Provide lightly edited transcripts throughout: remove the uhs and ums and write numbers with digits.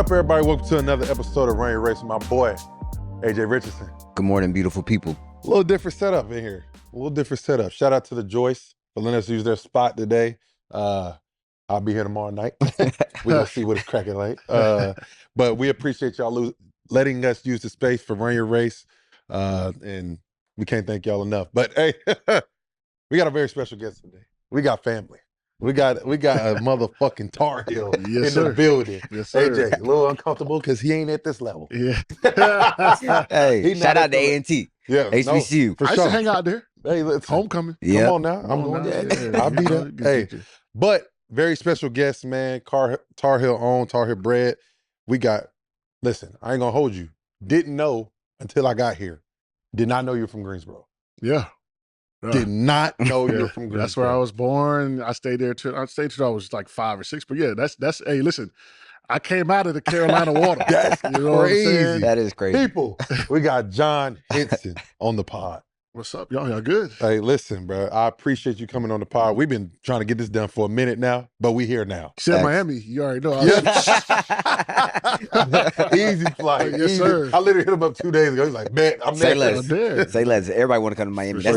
up, everybody? Welcome to another episode of Run Your Race with my boy, AJ Richardson. Good morning, beautiful people. A little different setup in here. Shout out to the Joyce for letting us use their spot today. I'll be here tomorrow night. We're going to see what it's cracking like. But we appreciate y'all letting us use the space for Run Your Race. And we can't thank y'all enough. But hey, we got a very special guest today. We got family. We got a motherfucking Tar Heel the building. Yes, sir. AJ, a little uncomfortable because he ain't at this level. Yeah. Hey, shout out to A&T. Yeah, HBCU. for I sure. used to hang out there. Hey, let's Homecoming. Yeah. Come on now. I'm going there. I'll be there. Hey, but very special guest, man. Tar Heel own, Tar Heel bred. Listen, I ain't gonna hold you. Didn't know until I got here. Did not know you're from Greensboro. Yeah. Did not know you're from Greensboro. That's where I was born. I stayed there till I was like 5 or 6. But yeah, that's hey, listen, I came out of the Carolina water. That's you know crazy. That is crazy. People, we got John Henson on the pod. What's up, y'all? Y'all good? Hey, listen, bro. I appreciate you coming on the pod. We've been trying to get this done for a minute now, but we here now. You said Miami. You already know. Easy flight. Yes, sir. I literally hit him up 2 days ago. He's like, man, I'm Say there. less. Say less. Everybody want to come to Miami. For That's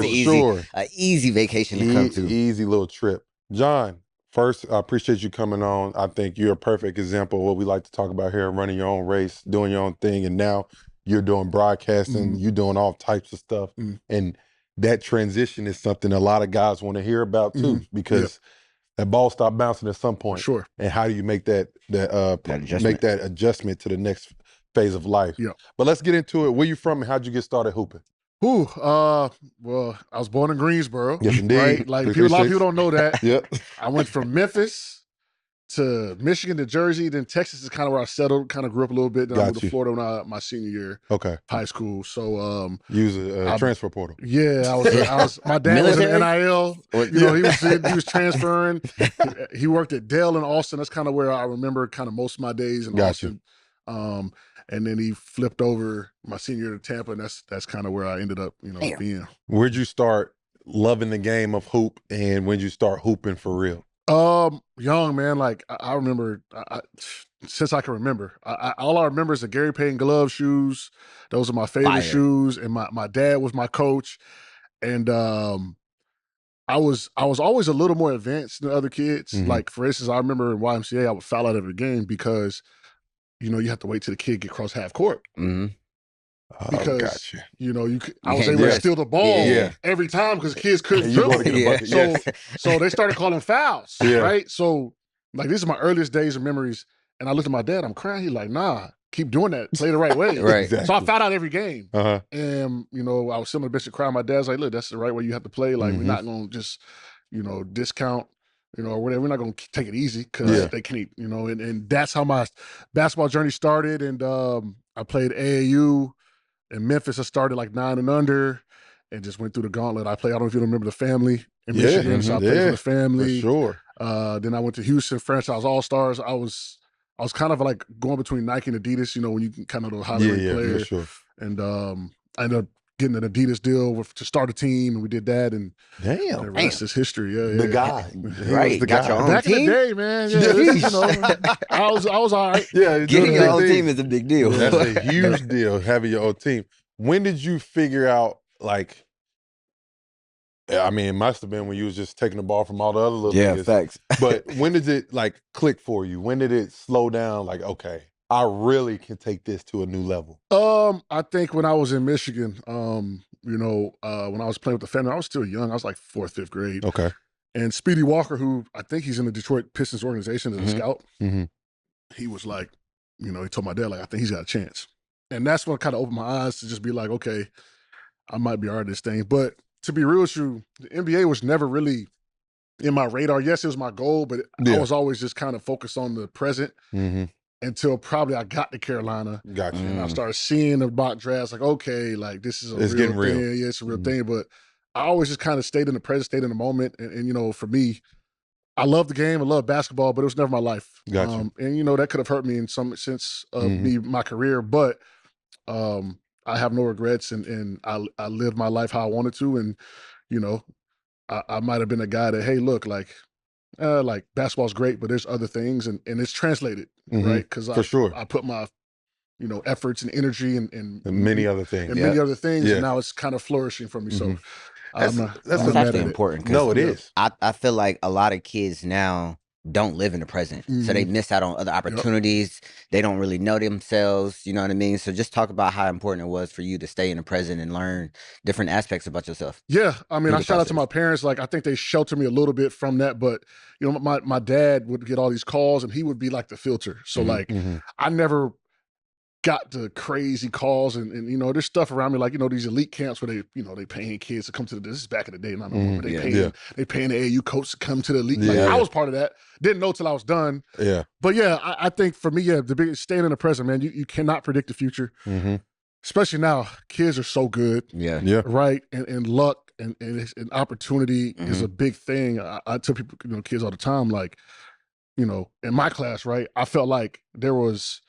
an easy vacation to come to. Easy little trip. John, first, I appreciate you coming on. I think you're a perfect example of what we like to talk about here, running your own race, doing your own thing. And now you're doing broadcasting, you're doing all types of stuff. And that transition is something a lot of guys want to hear about too, because that ball stopped bouncing at some point. Sure. And how do you make that adjustment to the next phase of life? Yeah. But let's get into it. Where you from and how'd you get started hooping? Well, I was born in Greensboro. Yes, indeed. Right? Like a lot of people don't know that. Yep. I went from Memphis to Michigan to Jersey, then Texas is kind of where I settled, kind of grew up a little bit. Then I moved to Florida when my senior year of high school. So use a transfer portal. Yeah, I was my dad was in NIL. You know, he was transferring. He worked at Dell in Austin. That's kind of where I remember kind of most of my days in Austin. And then he flipped over my senior year to Tampa, and that's kind of where I ended up, being. Where'd you start loving the game of hoop, and when'd you start hooping for real? Young, man. Like I remember, since I can remember, all I remember is the Gary Payton glove shoes. Those are my favorite shoes, and my dad was my coach, and I was always a little more advanced than other kids. Like for instance, I remember in YMCA I would foul out every game because you have to wait till the kid get across half court. Because gotcha. I was able to steal the ball every time because kids couldn't dribble. So they started calling fouls, right? So like these are my earliest days of memories, and I looked at my dad. I'm crying. He's like, "Nah, keep doing that. Play the right way." Right. Exactly. So I fouled out every game, and I was sitting on the bench and crying. My dad's like, "Look, that's the right way you have to play. Like we're not gonna just discount." Or whatever. We're not going to take it easy because they can't, and that's how my basketball journey started. And I played AAU in Memphis. I started like 9 and under and just went through the gauntlet. I don't know if you remember the family in Michigan. So I played for the family. For sure. Then I went to Houston, franchise All-Stars. I was kind of like going between Nike and Adidas, when you can kind of the high-level player. For sure. And I ended up getting an Adidas deal to start a team, and we did that, and the rest is history. The guy, right? Got your own Back team? in the day, man. I was all right. Yeah, getting your own team is a big deal. That's a huge deal, having your own team. When did you figure out, like, I mean, it must have been when you was just taking the ball from all the other little niggas. Facts. But when did it, like, click for you? When did it slow down, like, okay, I really can take this to a new level? I think when I was in Michigan, when I was playing with the family, I was still young. I was like 4th, 5th grade. Okay. And Speedy Walker, who I think he's in the Detroit Pistons organization as a scout, he was like, he told my dad, like, I think he's got a chance. And that's when kind of opened my eyes to just be like, okay, I might be all right at this thing. But to be real with you, the NBA was never really in my radar. Yes, it was my goal, but I was always just kind of focused on the present. Until probably I got to Carolina. Gotcha. And I started seeing the mock drafts, like, okay, like this is It's getting real. thing. Yeah, it's a real thing. But I always just kind of stayed in the present, stayed in the moment. And for me, I love the game, I love basketball, but it was never my life. Gotcha. And that could have hurt me in some sense of my career. But I have no regrets, and I lived my life how I wanted to. And, I might have been a guy that, hey, look, like, like basketball's great, but there's other things, and it's translated, right? Because I put my efforts and energy and many other things, and now it's kind of flourishing for me. So that's actually important. No, it is. I feel like a lot of kids now don't live in the present, so they miss out on other opportunities. They don't really know themselves. You know what I mean? So just talk about how important it was for you to stay in the present and learn different aspects about yourself. Yeah, I mean, I shout out to my parents. Like, I think they sheltered me a little bit from that, but my dad would get all these calls, and he would be like the filter. So I never got the crazy calls and there's stuff around me like these elite camps where they paying kids to come to this is back in the day, and I know they paying the AAU coach to come to the elite. I was part of that. Didn't know till I was done. Yeah. But I think for me, the biggest staying in the present, man. You cannot predict the future, especially now. Kids are so good. Yeah. Right, and luck and opportunity is a big thing. I tell people, kids all the time, like in my class, right. I felt like there was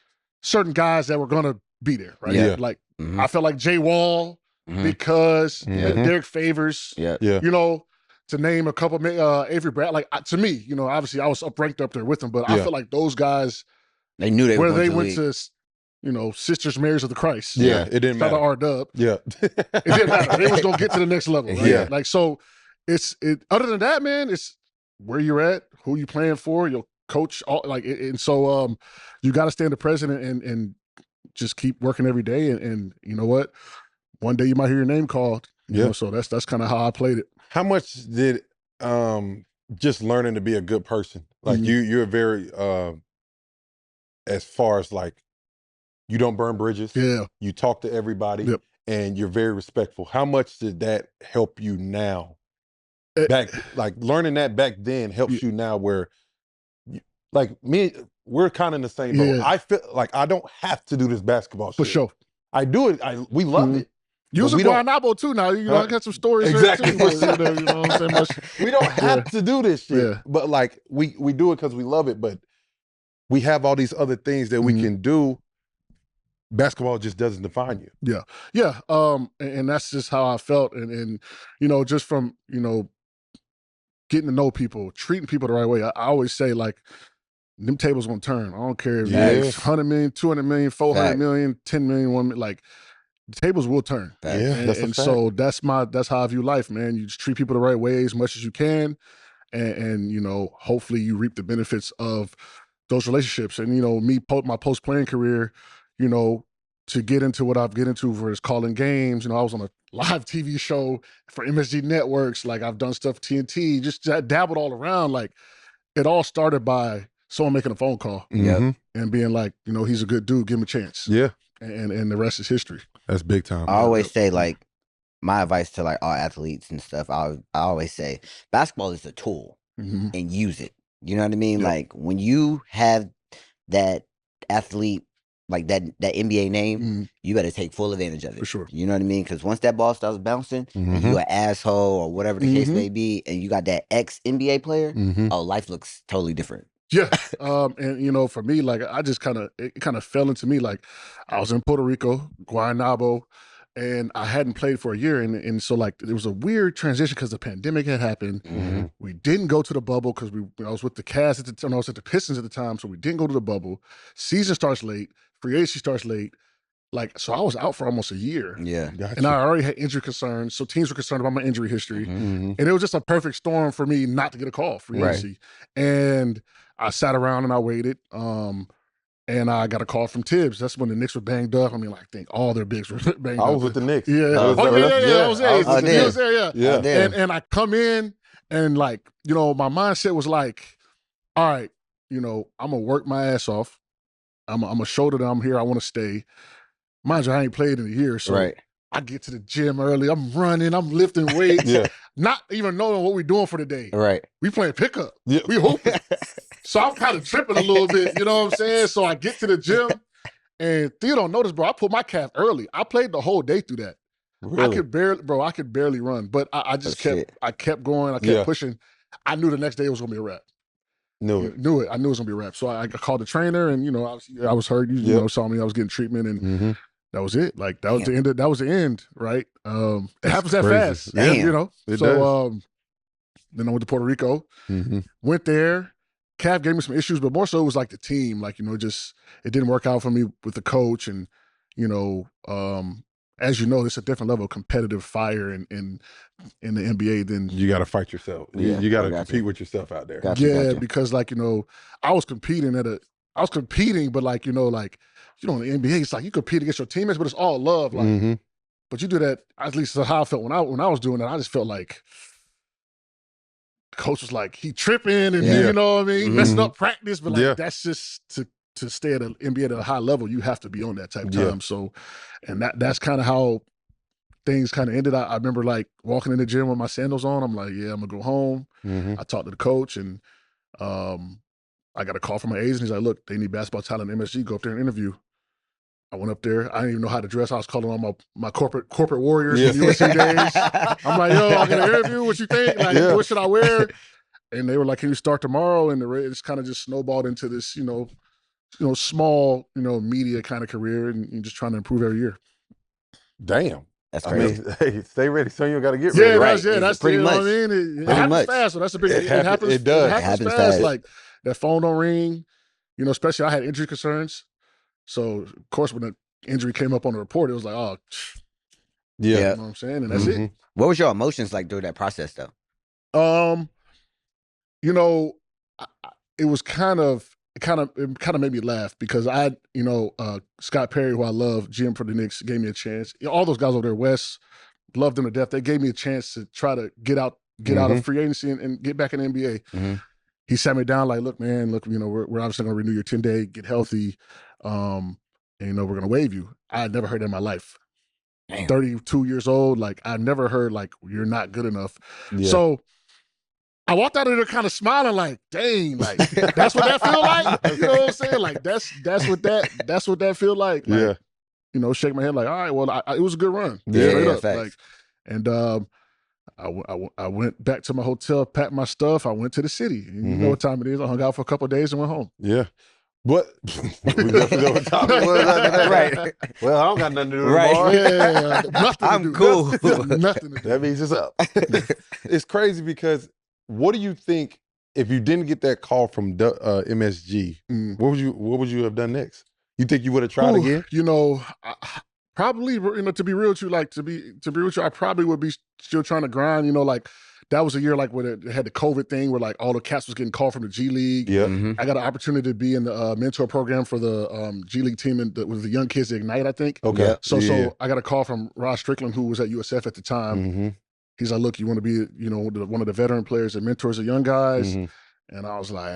certain guys that were going to be there, right? Yeah. Like, I felt like Jay Wall because Derek Favors, to name a couple, Avery Brad. Like, to me, obviously I was ranked up there with them, but I felt like those guys, they knew they went to Sisters Marys of the Christ. Yeah, it didn't matter. R-Dub. Yeah. It didn't matter. They was going to get to the next level, right? Yeah. Like, so other than that, man, it's where you're at, who you playing for, your coach, and so you got to stay in the present and just keep working every day, and you know what, one day you might hear your name called. So that's kind of how I played it. How much did just learning to be a good person, like you're very as far as like you don't burn bridges, you talk to everybody, and you're very respectful. How much did that help you now? Like learning that back then helps you now, where like me, we're kind of in the same boat. I feel like I don't have to do this basketball shit. For sure. I do it. We love it. You was a Guanabo too now. I got some stories. Exactly. There too, you know what I'm saying? We don't have to do this shit. But like we do it because we love it. But we have all these other things that we can do. Basketball just doesn't define you. Yeah. And that's just how I felt. And just from, getting to know people, treating people the right way. I always say, like, them tables gonna turn. I don't care if it's 100 million, 200 million, 400 million, 10 million, 1 million. Like, the tables will turn. And so that's how I view life, man. You just treat people the right way as much as you can, and hopefully you reap the benefits of those relationships. And my post-playing career, to get into what I've get into for is calling games. I was on a live TV show for MSG Networks. Like, I've done stuff for TNT, just dabbled all around. Like, it all started by someone making a phone call and being like, he's a good dude, give him a chance. Yeah. And the rest is history. That's big time. I always say, like, my advice to like all athletes and stuff, I always say basketball is a tool and use it. You know what I mean? Like, when you have that athlete, like that NBA name, you better take full advantage of it. For sure. You know what I mean? Because once that ball starts bouncing, and you an asshole or whatever the case may be, and you got that ex-NBA player, life looks totally different. Yeah. And for me, like, I just it kind of fell into me. Like, I was in Puerto Rico, Guaynabo, and I hadn't played for a year. And so, like, there was a weird transition because the pandemic had happened. We didn't go to the bubble because I was with the Cavs at the time. I was at the Pistons at the time, so we didn't go to the bubble. Season starts late. Free agency starts late. Like, so I was out for almost a year. Yeah. Gotcha. And I already had injury concerns. So teams were concerned about my injury history. And it was just a perfect storm for me not to get a call, free agency. And I sat around and I waited. And I got a call from Tibbs. That's when the Knicks were banged up. I mean, I think all their bigs were banged up. I was with the Knicks. Yeah. I was there. Yeah. And I come in and, like, my mindset was like, all right, I'm going to work my ass off. I'm going to show that I'm here. I want to stay. Mind you, I ain't played in a year. So I get to the gym early. I'm running. I'm lifting weights. Not even knowing what we're doing for the day. Right. We playing pickup. We hooping. So I'm kind of tripping a little bit. You know what I'm saying? So I get to the gym. And Theo don't notice, bro. I pulled my calf early. I played the whole day through that. Really? I could barely run. But I just kept going. I kept pushing. I knew the next day it was going to be a wrap. Knew it. I knew it was gonna be a wrap. So I called the trainer, and I was hurt. You saw me. I was getting treatment, and that was it. Like, that was the end. That was the end, right? It happens that fast. It Then I went to Puerto Rico. Went there. Cav gave me some issues, but more so it was like the team. Like, just it didn't work out for me with the coach. And, as you know, it's a different level of competitive fire in the NBA than you got to fight yourself. Yeah, you got to compete with yourself out there. Gotcha. Because like, I was competing, but like, in the NBA, it's like you compete against your teammates, but it's all love. Like, but you do that, at least that's how I felt when I was doing that. I just felt like the coach was like, he tripping and you know what I mean, messing up practice, but like that's just to stay at an NBA at a high level, you have to be on that type of time. So, and that's kind of how things kind of ended. I remember like walking in the gym with my sandals on. I'm like, yeah, I'm gonna go home. I talked to the coach, and I got a call from my agent. He's like, look, they need basketball talent in MSG. Go up there and interview. I went up there. I didn't even know how to dress. I was calling on my corporate warriors from UNC days. I'm like, yo, I got an interview. What you think? Like, what should I wear? And they were like, can you start tomorrow? And it's kind of just snowballed into this, small, media kind of career, and just trying to improve every year. Damn. That's crazy. I mean, hey, stay ready, son. You got to get ready. That's pretty much. What I mean? It happens fast. So that's a big. It happens. It does. It happens fast. Like that phone don't ring. Especially I had injury concerns. So of course, when the injury came up on the report, it was like, oh, yeah. You know what I'm saying? And that's it. What was your emotions like during that process, though? It was kind of made me laugh because Scott Perry, who I love, GM for the Knicks, gave me a chance. All those guys over there, Wes, loved them to death. They gave me a chance to try to get out of free agency and get back in the NBA. He sat me down like, look, man, we're obviously going to renew your 10-day, get healthy, and we're going to waive you. I had never heard that in my life. Damn. 32 years old, like I never heard like you're not good enough. Yeah. So I walked out of there kind of smiling, like, dang, like that's what that feel like. You know what I'm saying? Like that's what that feel like. Shake my head like, all right, well, it was a good run. Yeah, facts. Like, and I went back to my hotel, packed my stuff. I went to the city. You know what time it is. I hung out for a couple of days and went home. Yeah. But we definitely know what time it was after that. Right. Well, I don't got nothing to do tomorrow. Yeah, nothing I'm to do. cool. Nothing to do. That means it's up. It's crazy because what do you think if you didn't get that call from MSG? What would you have done next? You think you would have tried again? Probably. To be real with you, I probably would be still trying to grind. Like that was a year like where they had the COVID thing, where like all the cats was getting called from the G League. Yeah, I got an opportunity to be in the mentor program for the G League team with the young kids at Ignite, I think. Okay. So I got a call from Ross Strickland, who was at USF at the time. He's like, look, you want to be, one of the veteran players that mentors the young guys? And I was like,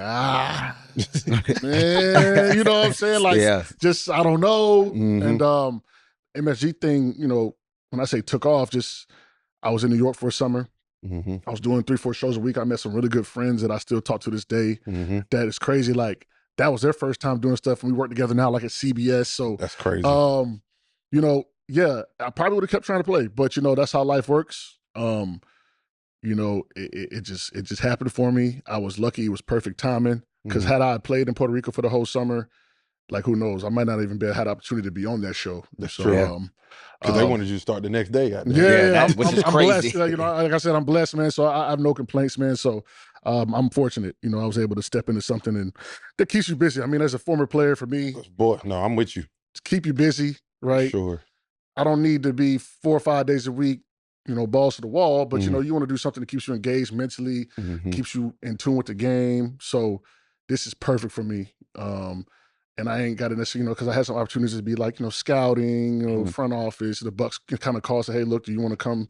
man, you know what I'm saying? Like, just, I don't know. And MSG thing, when I say took off, I was in New York for a summer. I was doing 3-4 shows a week. I met some really good friends that I still talk to this day. That is crazy. Like, that was their first time doing stuff, and we work together now, like at CBS. So that's crazy. Yeah, I probably would have kept trying to play, but that's how life works. It just happened for me. I was lucky. It was perfect timing because had I played in Puerto Rico for the whole summer, like who knows, I might not even had the opportunity to be on that show. That's true. Because they wanted you to start the next day. Which is crazy. Blessed. Like I said, I'm blessed, man. So I have no complaints, man. So I'm fortunate. I was able to step into something and that keeps you busy. I mean, as a former player, for me, boy, no, I'm with you. To keep you busy, right? Sure. I don't need to be 4 or 5 days a week, balls to the wall, but you want to do something that keeps you engaged mentally, keeps you in tune with the game. So this is perfect for me. And I ain't got to necessarily, because I had some opportunities to be like, scouting, front office. The Bucks kind of called, say, hey, look, do you want to come,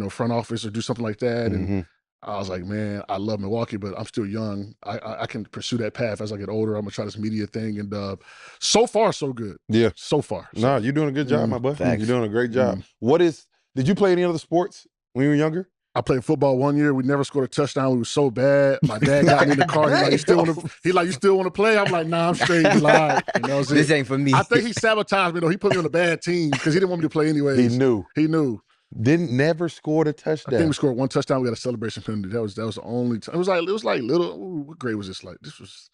front office or do something like that? And I was like, man, I love Milwaukee, but I'm still young. I can pursue that path as I get older. I'm gonna try this media thing, and so far, so good. Yeah, so far. No, you're doing a good job, my boy. You're doing a great job. Did you play any other sports when you were younger? I played football 1 year. We never scored a touchdown. We were so bad. My dad got me in the car. He's like, you still want to play? I'm like, nah, I'm straight. He's like, this ain't for me. I think he sabotaged me though. He put me on a bad team because he didn't want me to play anyways. He knew. Never scored a touchdown. I think we scored one touchdown. We got a celebration penalty. That was the only time. It was like little. What grade was this? Like this was,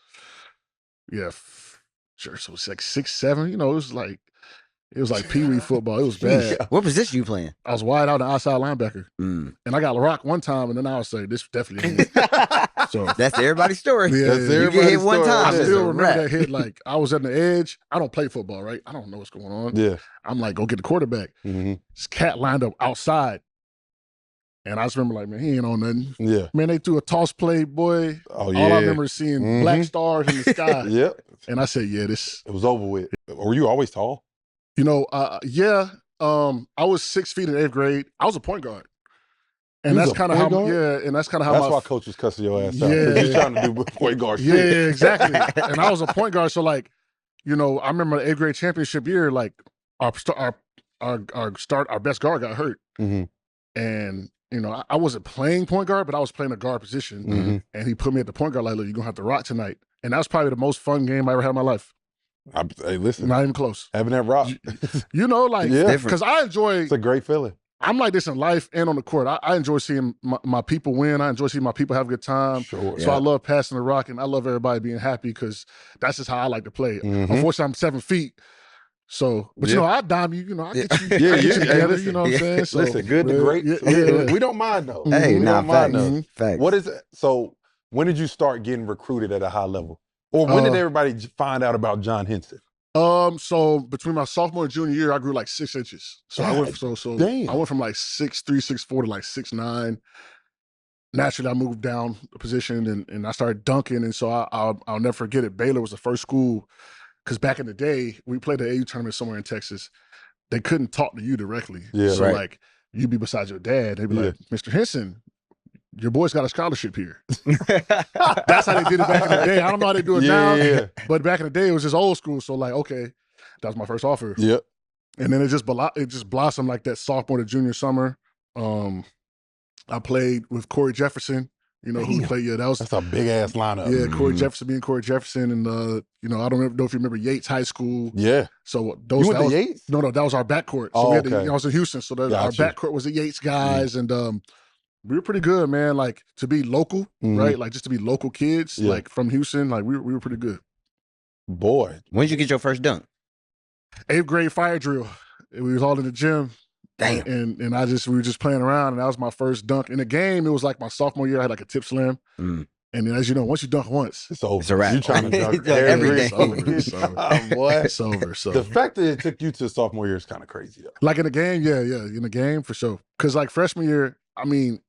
sure. So it was like 6, 7. It was like It was like pee-wee football. It was bad. What position you playing? I was wide out and outside linebacker. And I got rocked one time, and then I was say, this definitely ain't it. So that's everybody's story. Yeah, that's you get hit one time. I still remember that hit. Like, I was at the edge. I don't play football, right? I don't know what's going on. Yeah. I'm like, go get the quarterback. This cat lined up outside. And I just remember like, man, he ain't on nothing. Yeah. Man, they threw a toss play, boy. Oh, yeah. All I remember is seeing black stars in the sky. Yep. And I said, yeah, this. It was over with. Were you always tall? You know, yeah. I was 6 feet in 8th grade. I was a point guard. And that's kind of how, and that's kind of how that's why coach was cussing your ass out. Yeah. You're trying to do point guard shit. Yeah, exactly. And I was a point guard. So, like, you know, I remember the 8th grade championship year, like, our best guard got hurt. And, you know, I wasn't playing point guard, but I was playing a guard position. And he put me at the point guard, like, look, you're going to have to rock tonight. And that was probably the most fun game I ever had in my life. Hey, listen. Not even close. Having that rock. You know, like, because I enjoy. It's a great feeling. I'm like this in life and on the court. I enjoy seeing my people win. I enjoy seeing my people have a good time. Sure. So I love passing the rock, and I love everybody being happy because that's just how I like to play. Unfortunately, I'm 7 feet. So, but you know, I dime you, you know, I get you, I get you together, you know what I'm saying? So, listen, good to great. We don't mind those. Hey, we don't mind those. Facts. What is it? So when did you start getting recruited at a high level? Or when did everybody find out about John Henson? So between my sophomore and junior year, I grew like 6 inches. So I went I went from like 6'3", 6'4" to like 6'9". Naturally, I moved down a position and I started dunking. And so I'll never forget it. Baylor was the first school, because back in the day, we played the AU tournament somewhere in Texas. They couldn't talk to you directly. Yeah, so like you'd be beside your dad. They'd be like, Mr. Henson, your boy's got a scholarship here. That's how they did it back in the day. I don't know how they do it now, but back in the day, it was just old school. So like, okay, that was my first offer. Yep. And then it just blossomed like that sophomore to junior summer. I played with Corey Jefferson. You know who played? Yeah, that's a big ass lineup. Yeah, Corey Jefferson, being Corey Jefferson, and you know, I don't know if you remember Yates High School. Yeah. So those. You went to Yates? No, that was our backcourt. So oh, we had okay. I was in Houston, so our backcourt was the Yates guys, and we were pretty good, man. Like to be local, right? Like just to be local kids, like from Houston, like we were pretty good. Boy, when did you get your first dunk? 8th grade fire drill. We was all in the gym. Damn. And we were just playing around, and that was my first dunk. In the game, it was like my sophomore year, I had like a tip slam. And then, as you know, once you dunk once, it's over. It's a wrap. You're trying to dunk every day. It's over. It's over. Boy. It's over. So the fact that it took you to sophomore year is kind of crazy, though. Like in the game, yeah, in the game for sure. Because like freshman year, I mean,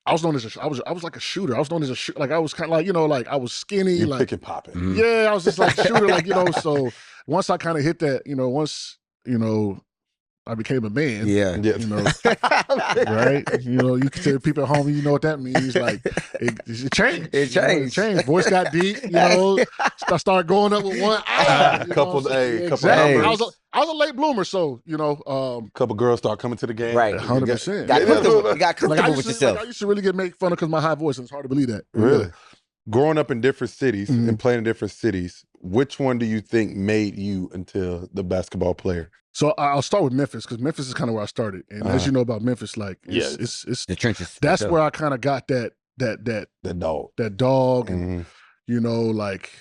I was known as I was like a shooter. I was known as a shooter. Like I was kind of like, you know, like I was skinny. You like pick and popping. Yeah, I was just like a shooter, like, you know. So once I kind of hit that, you know, I became a man. Yeah. You know, right? You know, you can tell people at home, you know what that means. Like, it changed. It changed. You know, it changed. Voice got deep, you know. I started going up with one eye. Couple exactly. I was a late bloomer, so, you know. Couple girls start coming to the game. Right. 100%. You got comfortable with yourself. Like, I used to really get made fun of because my high voice, and it's hard to believe that. Really? Growing up in different cities and playing in different cities, which one do you think made you into the basketball player? So I'll start with Memphis, because Memphis is kind of where I started. And as you know about Memphis, like it's the trenches. That's where I kind of got that dog, and you know, like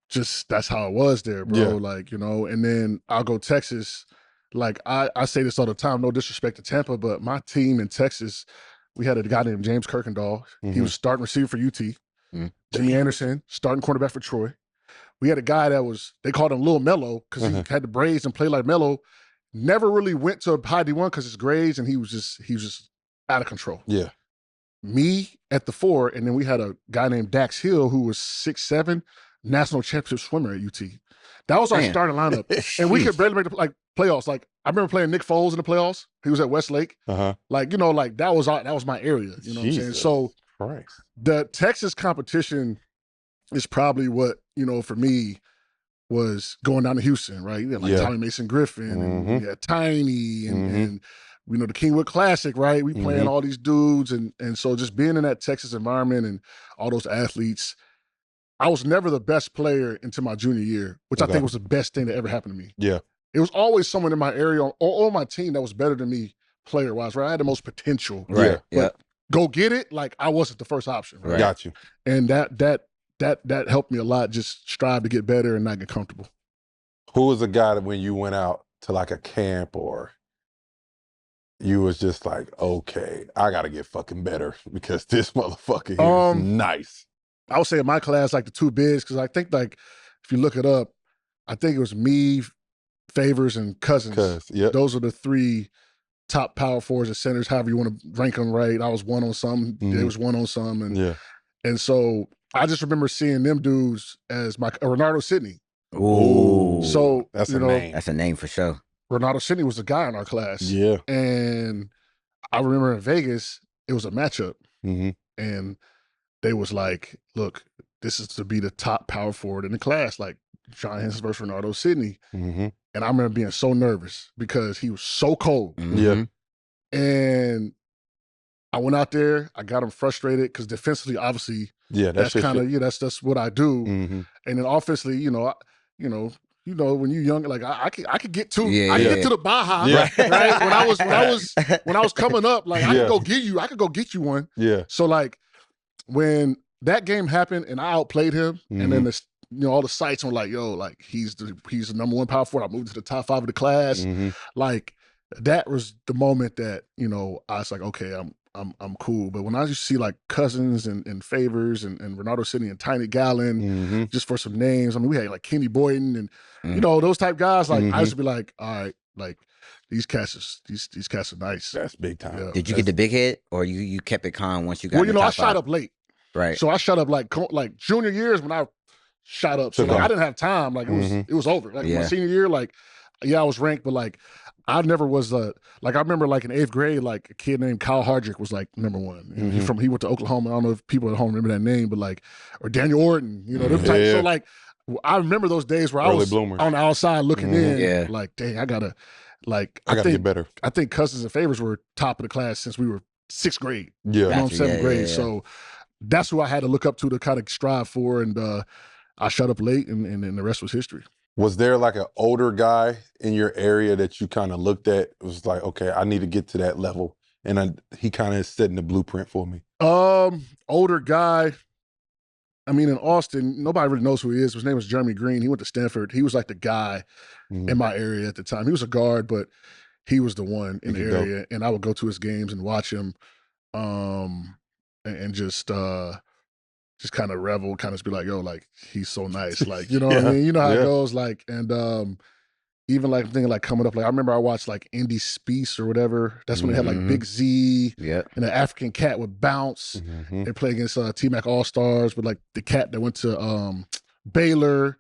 just that's how it was there, bro. Yeah. Like, you know, and then I'll go Texas. Like I say this all the time, no disrespect to Tampa, but my team in Texas, we had a guy named James Kirkendall. He was starting receiver for UT. Jimmy Anderson, starting quarterback for Troy. We had a guy that they called him Lil Mello because he had the braids and played like Mello. Never really went to a high D1 because his grades, and he was just out of control. Yeah. Me at the 4, and then we had a guy named Dax Hill who was 6'7", national championship swimmer at UT. That was our starting lineup, and we could barely make the playoffs. Like I remember playing Nick Foles in the playoffs. He was at Westlake. Like, you know, like that was my area. You know what I'm saying? So the Texas competition is probably what, you know, for me was going down to Houston, right? You had like Tommy Mason Griffin, and we had Tiny, and you know, the Kingwood Classic, right? We playing all these dudes, and so just being in that Texas environment and all those athletes, I was never the best player until my junior year, which I think was the best thing that ever happened to me. Yeah. It was always someone in my area or on my team that was better than me player-wise, right? I had the most potential. Right. But go get it, like I wasn't the first option. Right? Got you. And that helped me a lot, just strive to get better and not get comfortable. Who was the guy that when you went out to like a camp or you was just like, okay, I got to get fucking better because this motherfucker here is nice? I would say in my class, like the two bigs, because I think like if you look it up, I think it was me, Favors, and Cousins. Yep. Those are the three top power forwards and centers, however you want to rank them, right? I was one on some, they was one on some. And so I just remember seeing them dudes as my Renardo Sidney. Ooh. So that's a name. That's a name for sure. Renardo Sidney was the guy in our class. Yeah. And I remember in Vegas, it was a matchup. And they was like, look, this is to be the top power forward in the class, like John Henson versus Renardo Sidney. And I remember being so nervous because he was so cold. Yeah. And I went out there, I got him frustrated because defensively, obviously, that's kind of, that's what I do. And then offensively, when you're young, like I could get to get to the Baja, right? When I was coming up, like I could go get you one. Yeah. So like when that game happened and I outplayed him, and then all the sites were like, yo, like he's the number one power forward. I moved to the top 5 of the class. Like that was the moment that, I was like, okay, I'm cool. But when I used to see like Cousins and Favors and Renardo Sidney and Tiny Gallon, just for some names. I mean, we had like Kenny Boyden and those type guys. Like I used to be like, all right, like these cats are nice. That's big time. Yeah. Did you get the big hit, or you kept it calm once you got? Well, I shot up late. Right. So I shot up like junior years when I shot up. So like, I didn't have time. Like it was over. Like my senior year, like I was ranked, but like I never was I remember like in 8th grade, like a kid named Kyle Hardrick was like number 1. He went to Oklahoma. I don't know if people at home remember that name, but like, or Daniel Orton, them type. So like I remember those days where I was on the outside looking in, like, dang, I gotta get better. I think Cousins and Favors were top of the class since we were 6th grade. Yeah. You know, 7th grade. So that's who I had to look up to kind of strive for. And I shut up late and the rest was history. Was there like an older guy in your area that you kind of looked at? It was like, okay, I need to get to that level. And he kind of is setting the blueprint for me. Older guy. I mean, in Austin, nobody really knows who he is. His name was Jeremy Green. He went to Stanford. He was like the guy in my area at the time. He was a guard, but he was the one in the area. And I would go to his games and watch him and just kind of revel, kind of be like, yo, like, he's so nice. Like, you know what I mean? You know how it goes. Like, and even like thinking like coming up, like I remember I watched like Indy Speece or whatever. That's when they had like Big Z and the African Cat would bounce. They play against T-Mac All-Stars with like the cat that went to Baylor.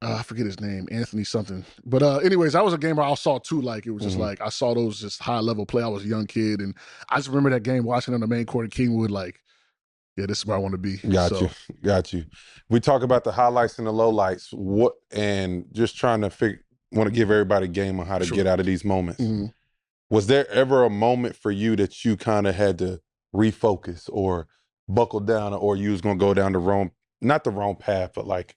I forget his name, Anthony something. But anyways, that was a game where I saw too. Like it was just like I saw those just high level play. I was a young kid, and I just remember that game watching on the main court in Kingwood. Like, yeah, this is where I want to be. Got you. We talk about the highlights and the lowlights. And just trying to want to give everybody a game on how to get out of these moments. Was there ever a moment for you that you kind of had to refocus or buckle down, or you was gonna go down not the wrong path, but like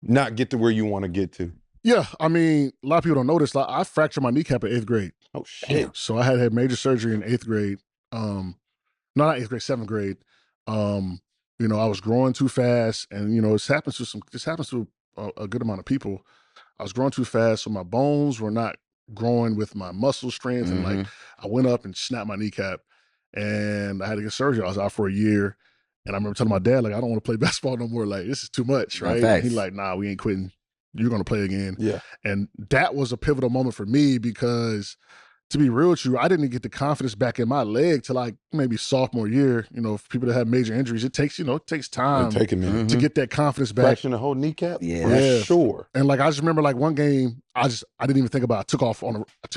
not get to where you want to get to? Yeah, I mean, a lot of people don't know this. Like, I fractured my kneecap in 8th grade. Oh shit! So I had major surgery in 8th grade. No, not 8th grade, 7th grade. I was growing too fast, and this happens to a good amount of people. I was growing too fast, so my bones were not growing with my muscle strength, and like I went up and snapped my kneecap, and I had to get surgery. I was out for a year, and I remember telling my dad, like, I don't want to play basketball no more. Like, this is too much, right? And he's like, nah, we ain't quitting. You're gonna play again. Yeah. And that was a pivotal moment for me because, to be real with you, I didn't get the confidence back in my leg till like maybe sophomore year. For people that have major injuries, it takes time to get that confidence back. Fracturing the whole kneecap? Yeah. Sure. And like I just remember like one game, I didn't even think about it. I took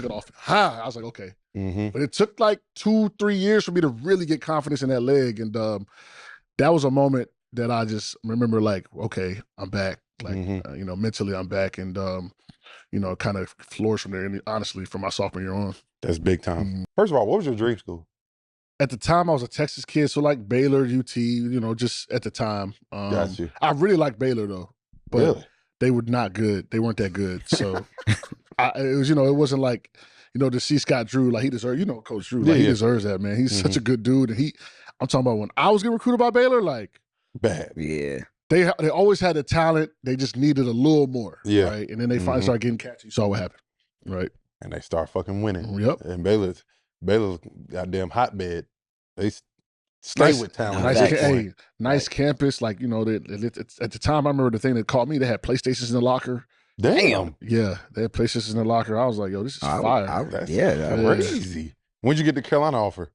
it off high. I was like, okay. But it took like 2-3 years for me to really get confidence in that leg. And that was a moment that I just remember like, okay, I'm back. Like, mentally I'm back, and kind of flourished from there. And honestly, from my sophomore year on. That's big time. First of all, what was your dream school? At the time, I was a Texas kid, so like Baylor, UT, just at the time. Got you. I really liked Baylor though, but they were not good. They weren't that good. So it wasn't like, to see Scott Drew, like he deserves, Coach Drew, like he deserves that, man. He's such a good dude. And I'm talking about when I was getting recruited by Baylor, like bad. Yeah. They always had the talent. They just needed a little more. Yeah. Right. And then they finally started getting catchy. You saw what happened. Right. And they start fucking winning. Yep. And Baylor's goddamn hotbed. They stay with talent. Nice campus. Like, you know, at the time, I remember the thing that caught me, they had PlayStations in the locker. Damn. Yeah, they had PlayStations in the locker. I was like, yo, this is fire. That's crazy. When'd you get the Carolina offer?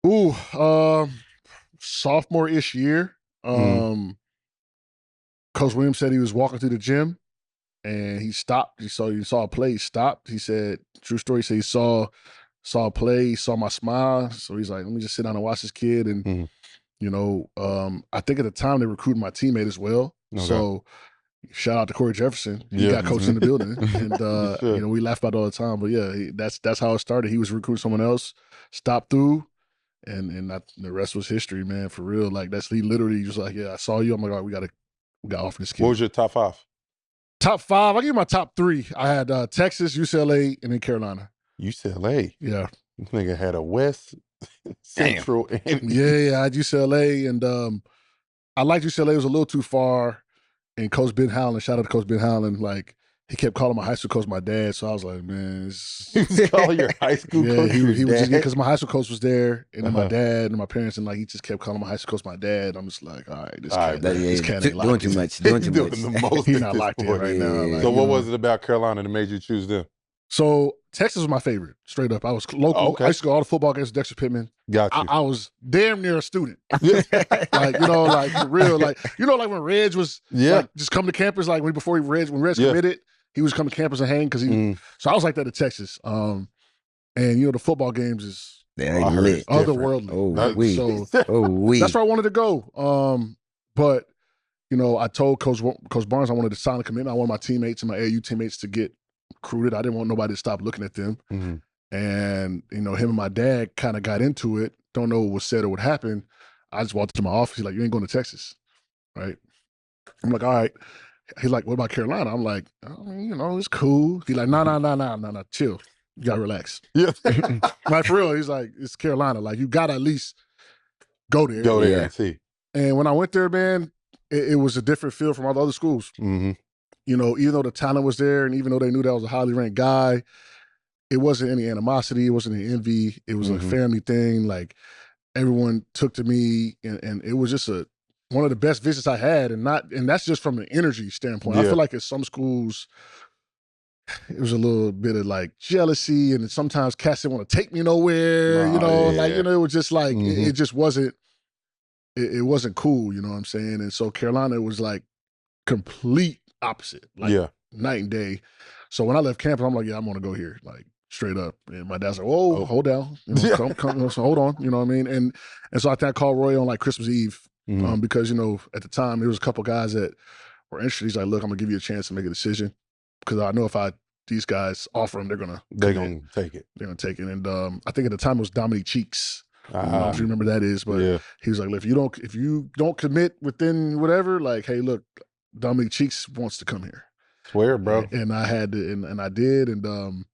Ooh, sophomore-ish year. Coach Williams said he was walking through the gym and he stopped. He saw a play, he stopped. He said, true story, he said he saw a play, he saw my smile. So he's like, let me just sit down and watch this kid. And, you know, I think at the time they recruited my teammate as well. Okay. So shout out to Corey Jefferson. He got coached in the building. And, you know, we laugh about it all the time. But yeah, that's how it started. He was recruiting someone else, stopped through. And the rest was history, man, for real. Like, he literally was like, yeah, I saw you. I'm like, all right, we got to offer this kid. What was your top 5? Top 5, I'll give you my top 3. I had Texas, UCLA, and then Carolina. UCLA? Yeah. This nigga had a West, Central. And yeah, I had UCLA, and I liked UCLA. It was a little too far. And Coach Ben Howland, shout out to Coach Ben Howland, like, he kept calling my high school coach my dad. So I was like, man. He was calling your high school coach he was dad? because my high school coach was there, and then my dad and my parents, and like he just kept calling my high school coach my dad. I'm just like, all right, this cat ain't doing too much. Doing too much. The most He's not locked in right now. Like, so what was it about Carolina that made you choose them? So Texas was my favorite, straight up. I was local. Oh, okay. I used to go all the football games with Dexter Pittman. Got you. I was damn near a student. Like, you know, like for real. Like, you know, like when Reg was like, just come to campus, like when Reg committed, he was coming to campus and hang because he. So I was like that at Texas. And you know, the football games is lit, otherworldly. So that's where I wanted to go. But you know, I told Coach Barnes I wanted to sign a commitment. I wanted my teammates and my AAU teammates to get recruited. I didn't want nobody to stop looking at them. And you know, him and my dad kind of got into it. Don't know what was said or what happened. I just walked into my office. He's like, "You ain't going to Texas, right?" I'm like, "All right." He's like, "What about Carolina?" I'm like, "Oh, you know, it's cool." He's like, "No, chill. You gotta relax." Yeah, like for real. He's like, "It's Carolina. Like, you gotta at least go there." Go there and see. And when I went there, man, it was a different feel from all the other schools. You know, even though the talent was there, and even though they knew that I was a highly ranked guy, it wasn't any animosity. It wasn't any envy. It was a family thing. Like, everyone took to me, and it was just one of the best visits I had, and that's just from an energy standpoint. I feel like at some schools, it was a little bit of like jealousy, and sometimes cats didn't want to take me nowhere. You know, like, you know, it was just like it just wasn't. It wasn't cool. You know what I'm saying? And so Carolina was like complete opposite, like night and day. So when I left campus, I'm like, yeah, I'm gonna go here, like straight up. And my dad's like, whoa, hold down, you know, come, so hold on, you know what I mean? And so I think I called Roy on like Christmas Eve, because you know at the time there was a couple guys that were interested. He's like, look, I'm gonna give you a chance to make a decision because I know if these guys offer them, they're gonna take it. They're gonna take it. And I think at the time it was Dominique Cheeks. I don't know if you remember that is, but he was like, look, if you don't commit within whatever, like, hey, look, Dominique Cheeks wants to come here. Swear, bro. And I had to, and I did, and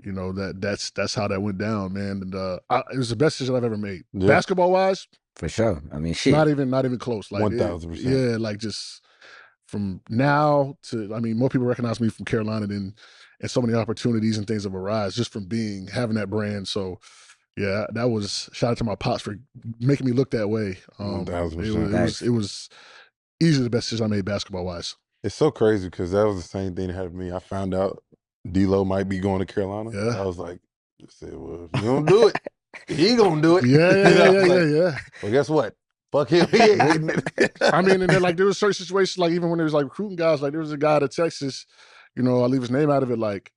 you know, that's how that went down, man. And it was the best decision I've ever made, basketball wise, for sure. I mean, shit, not even close. Like 1000%. Yeah, like just from now to, I mean, more people recognize me from Carolina and so many opportunities and things have arisen just from having that brand. So. Yeah, that was shout out to my pops for making me look that way. 1000%. It was easily the best decision I made basketball wise. It's so crazy because that was the same thing that happened to me. I found out D-Lo might be going to Carolina. Yeah. I was like, well, if you don't do it, he gonna do it. Yeah. Well, guess what? Fuck him. I mean, and then like there was certain situations, like even when there was like recruiting guys, like there was a guy out of Texas, you know, I leave his name out of it. Like,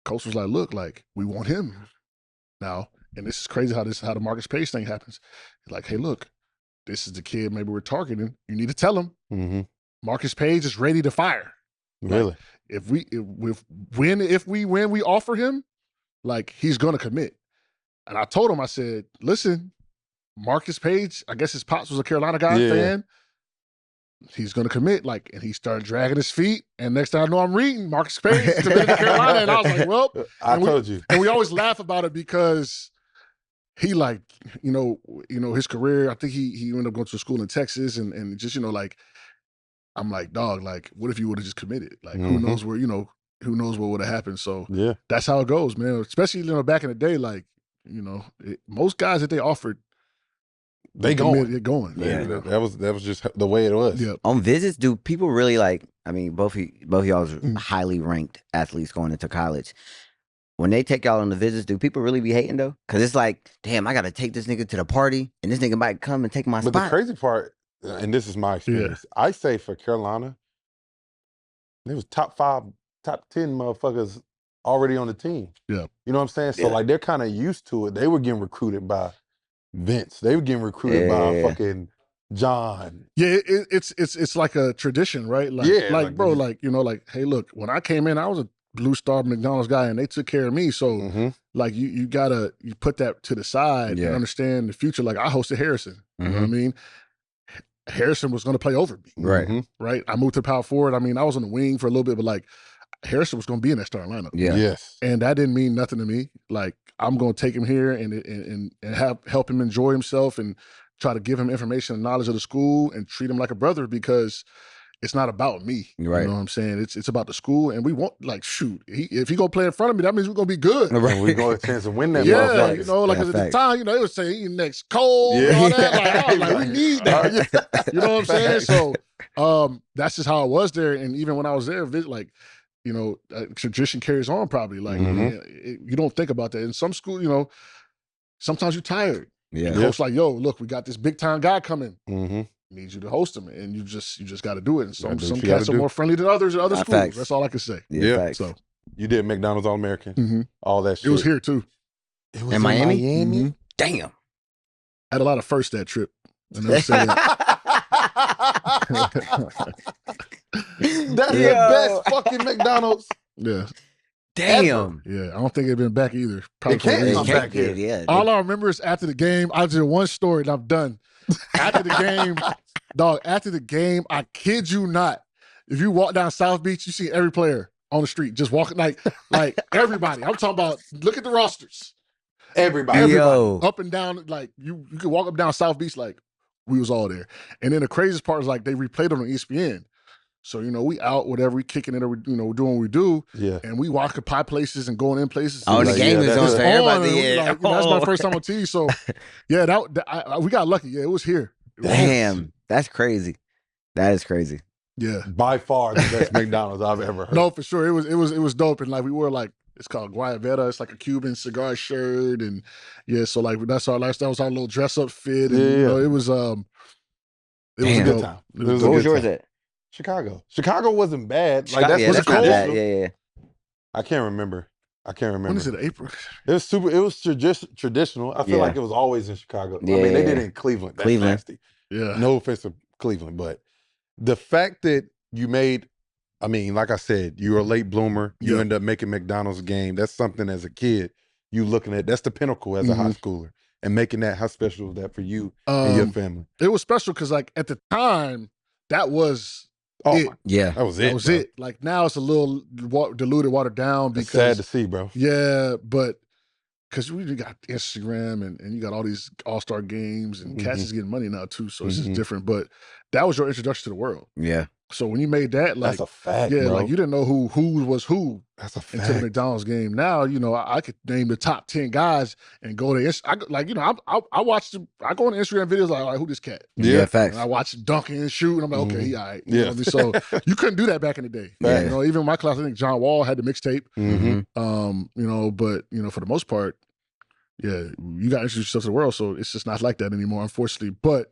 coach was like, look, like we want him now. And this is crazy how the Marcus Page thing happens. Like, hey, look, this is the kid maybe we're targeting. You need to tell him Marcus Page is ready to fire. Really? Like, if we win, we offer him, like he's gonna commit. And I told him, I said, listen, Marcus Page, I guess his pops was a Carolina fan. He's gonna commit, like, and he started dragging his feet. And next thing I know, I'm reading Marcus Page committed to Carolina, and I was like, well, I told you. And we always laugh about it because he like, his career, I think he ended up going to a school in Texas and just, like, I'm like, dog, like, what if you would have just committed? Like, who knows where, who knows what would have happened? So that's how it goes, man. Especially, back in the day, like, most guys that they offered, They going. They're going. Yeah. That was just the way it was. Yeah. On visits, do people really like, I mean, both of y'all are highly ranked athletes going into college. When they take y'all on the visits, do people really be hating though? Because it's like, damn, I got to take this nigga to the party and this nigga might come and take my spot. But the crazy part, and this is my experience, I say for Carolina, there was top 10 motherfuckers already on the team. Yeah. You know what I'm saying? So like they're kind of used to it. They were getting recruited by Vince. They were getting recruited by fucking John. Yeah, it's like a tradition, right? Like, bro, like, hey, look, when I came in, I was a Blue Star McDonald's guy and they took care of me. So like you put that to the side and understand the future. Like I hosted Harrison. You know what I mean? Harrison was gonna play over me. Right. Right. I moved to power forward. I mean, I was on the wing for a little bit, but like Harrison was gonna be in that starting lineup. Yeah. Yes. And that didn't mean nothing to me. Like I'm gonna take him here and help him enjoy himself and try to give him information and knowledge of the school and treat him like a brother because it's not about me. Right. You know what I'm saying? It's about the school, and we want, like, shoot, if he gonna play in front of me, that means we're gonna be good. Right. And we're gonna have a chance to win that. Yeah, motherfucker. like at the time, they would say he next Cole and all that. Like, I was like, we need that. You know what I'm saying? So that's just how it was there. And even when I was there, like, tradition carries on probably. Like you don't think about that. In some school, sometimes you're tired. Yeah. The coach like, yo, look, we got this big time guy coming. Need you to host him, and you just got to do it. And some cats are more friendly than others in other schools. Facts. That's all I can say. Yeah. So you did McDonald's All-American, all that shit. It was here too. It was in Miami. Damn. I had a lot of firsts that trip. And they said, that's the best fucking McDonald's. Yeah. Damn. Yeah, I don't think it'd been back either. It can't come back here. Yeah. All I remember is after the game, I did one story and I'm done. After the game, dog, I kid you not, if you walk down South Beach, you see every player on the street just walking like everybody. I'm talking about, look at the rosters. Everybody. Yo. Up and down, like you could walk up down South Beach like we was all there. And then the craziest part is like they replayed it on ESPN. So, we out, whatever, we kicking it or, doing what we do. Yeah. And we walking pie places and going in places. Oh, the game is on. So everybody, that's my first time on TV. So, yeah, we got lucky. Yeah, it was here. Damn. That's crazy. That is crazy. Yeah. By far the best McDonald's I've ever heard. No, for sure. It was dope. And like we wore like, it's called Guayabera. It's like a Cuban cigar shirt. And yeah, so like that's our lifestyle. That was our little dress up fit. And, it was a good time. What was yours at? Chicago. Chicago wasn't bad. Like that's cold. Yeah. I can't remember. When is it? April? It was super. It was traditional. I feel like it was always in Chicago. Yeah, I mean, they did it in Cleveland. That's nasty. Yeah. No offense to Cleveland, but the fact that you made, I mean, like I said, you were a late bloomer. You end up making McDonald's game. That's something as a kid you looking at. That's the pinnacle as a high schooler, and making that. How special was that for you and your family? It was special because like at the time that was. That was it. That was it. Like now it's a little diluted, watered down because it's sad to see, bro. Yeah, but because we got Instagram and you got all these all-star games and cats is getting money now too, so it's just different. But that was your introduction to the world. Yeah. So when you made that, like that's a fact, bro. Like you didn't know who was who. That's a fact. Into the McDonald's game. Now, I could name the top 10 guys and go to I watch I go on Instagram videos like, all right, who this cat? Yeah, facts. And I watch dunking and shoot, and I'm like, okay, he all right. Yeah. Know what I mean? So you couldn't do that back in the day. Yeah. Even in my class, I think John Wall had the mixtape. But for the most part, you got to introduce yourself to the world. So it's just not like that anymore, unfortunately. But